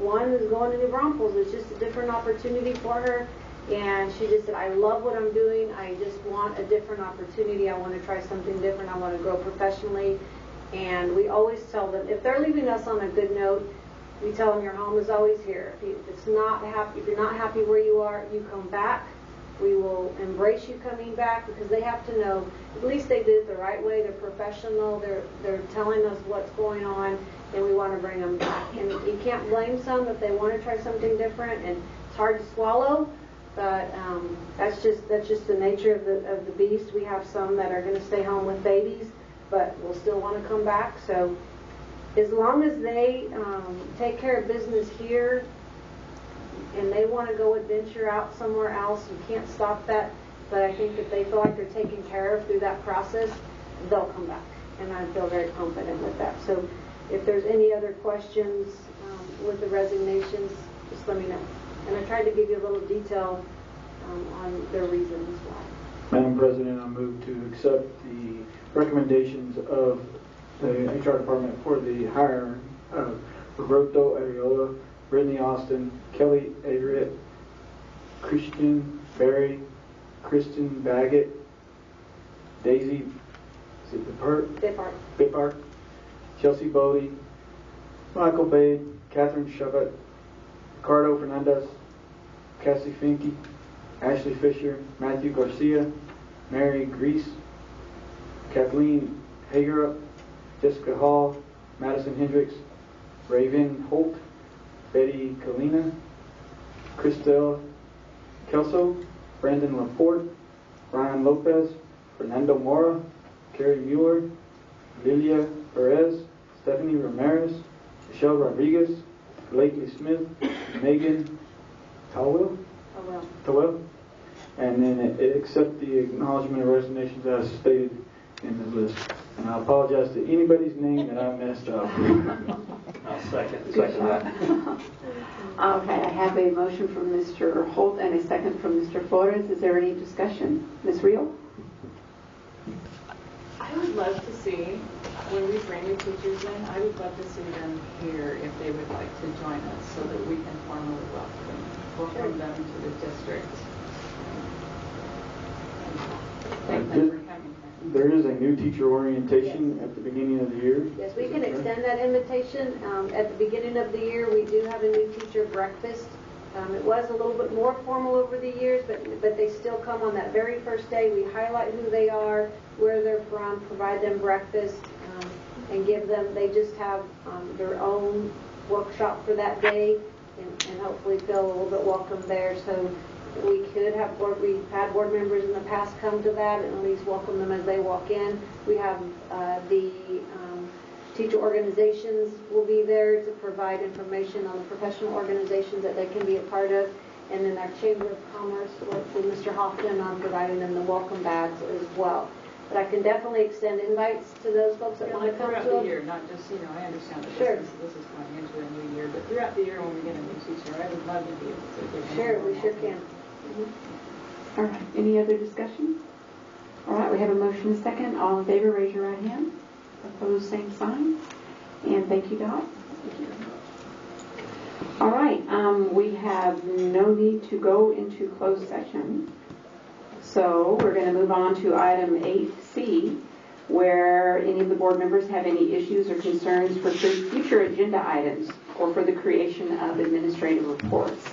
[SPEAKER 12] one is going to New Braunfels. It's just a different opportunity for her. And she just said, I love what I'm doing. I just want a different opportunity. I want to try something different. I want to grow professionally. And we always tell them, if they're leaving us on a good note, we tell them your home is always here. If you're not happy where you are, you come back. We will embrace you coming back because they have to know at least they did it the right way. They're professional. They're telling us what's going on, and we want to bring them back. And you can't blame some if they want to try something different, and it's hard to swallow. But that's just the nature of the beast. We have some that are going to stay home with babies, but will still want to come back. So as long as they take care of business here and they want to go adventure out somewhere else, you can't stop that. But I think if they feel like they're taken care of through that process, they'll come back. And I feel very confident with that. So if there's any other questions with the resignations, just let me know. And I tried to give you a little detail on their reasons why.
[SPEAKER 1] Madam President, I move to accept the recommendations of the HR department for the hire of Roberto Ariola, Brittany Austin, Kelly Averitt, Christian Berry, Kristen Baggett, Daisy Bippart, Chelsea Bodie, Michael Bade, Catherine Shabbat, Ricardo Fernandez, Cassie Finke, Ashley Fisher, Matthew Garcia, Mary Grease, Kathleen Hagerup, Jessica Hall, Madison Hendricks, Raven Holt, Betty Kalina, Christelle Kelso, Brandon Laporte, Ryan Lopez, Fernando Mora, Carrie Mueller, Lilia Perez, Stephanie Ramirez, Michelle Rodriguez, Blakely Smith, Megan Towell, and then it accept the acknowledgement of resignations as stated in the list. And I apologize to anybody's name that I messed up.
[SPEAKER 8] I'll second that.
[SPEAKER 23] Okay, I have a motion from Mr. Holt and a second from Mr. Flores. Is there any discussion? Ms. Reel?
[SPEAKER 11] I would love to see when we bring new teachers in, I would love to see them here if they would like to join us so that we can formally welcome them to the district. Thank them for coming.
[SPEAKER 1] There is a new teacher orientation at the beginning of the year.
[SPEAKER 12] Yes, we can extend that invitation. At the beginning of the year, we do have a new teacher breakfast. It was a little bit more formal over the years, but they still come on that very first day. We highlight who they are, where they're from, provide them breakfast, and give them, they just have their own workshop for that day, and hopefully feel a little bit welcome there. So we could have we've had board members in the past come to that and at least welcome them as they walk in. We have the teacher organizations will be there to provide information on the professional organizations that they can be a part of. And then our Chamber of Commerce with Mr. Hoffman on providing them the welcome bags as well. But I can definitely extend invites to those folks that want to come
[SPEAKER 11] throughout
[SPEAKER 12] to
[SPEAKER 11] the
[SPEAKER 12] them.
[SPEAKER 11] year, not just, I understand that
[SPEAKER 12] Sure.
[SPEAKER 11] this is going into a new year, but throughout the year when we get a new teacher, I would love to be able to give them.
[SPEAKER 12] Sure, we sure can.
[SPEAKER 2] All right, any other discussion? All right, we have a motion and a second. All in favor, raise your right hand. Opposed, same sign. And thank you, Dot. All right, we have no need to go into closed session. So we're going to move on to item 8C, where any of the board members have any issues or concerns for future agenda items or for the creation of administrative reports.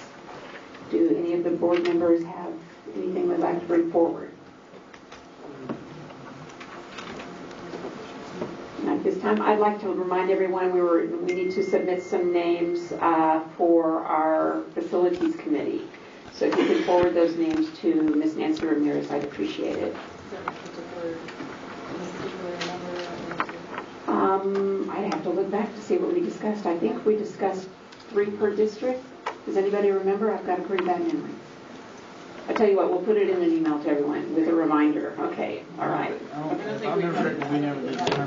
[SPEAKER 2] Do any of the board members have anything they'd like to bring forward? At this time, I'd like to remind everyone we need to submit some names for our facilities committee. So if you could forward those names to Ms. Nancy Ramirez, I'd appreciate it. I'd have to look back to see what we discussed. I think we discussed 3 per district. Does anybody remember? I've got a pretty bad memory. I tell you what, we'll put it in an email to everyone with a reminder. Okay, all right.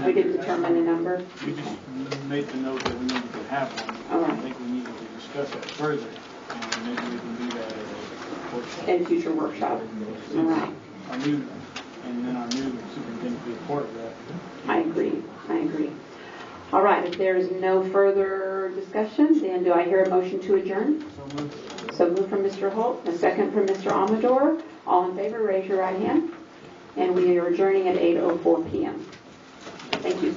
[SPEAKER 2] We did determine a number.
[SPEAKER 1] We just made the note that we needed to have one.
[SPEAKER 2] All right.
[SPEAKER 1] I think we needed to discuss that further, and maybe we can do that at a workshop.
[SPEAKER 2] In future workshop. All right.
[SPEAKER 1] And then our new superintendent will be a part of that.
[SPEAKER 2] I agree. All right, if there's no further discussion, then do I hear a motion to adjourn? So moved from Mr. Holt, a second from Mr. Amador. All in favor, raise your right hand. And we are adjourning at 8:04 p.m. Thank you.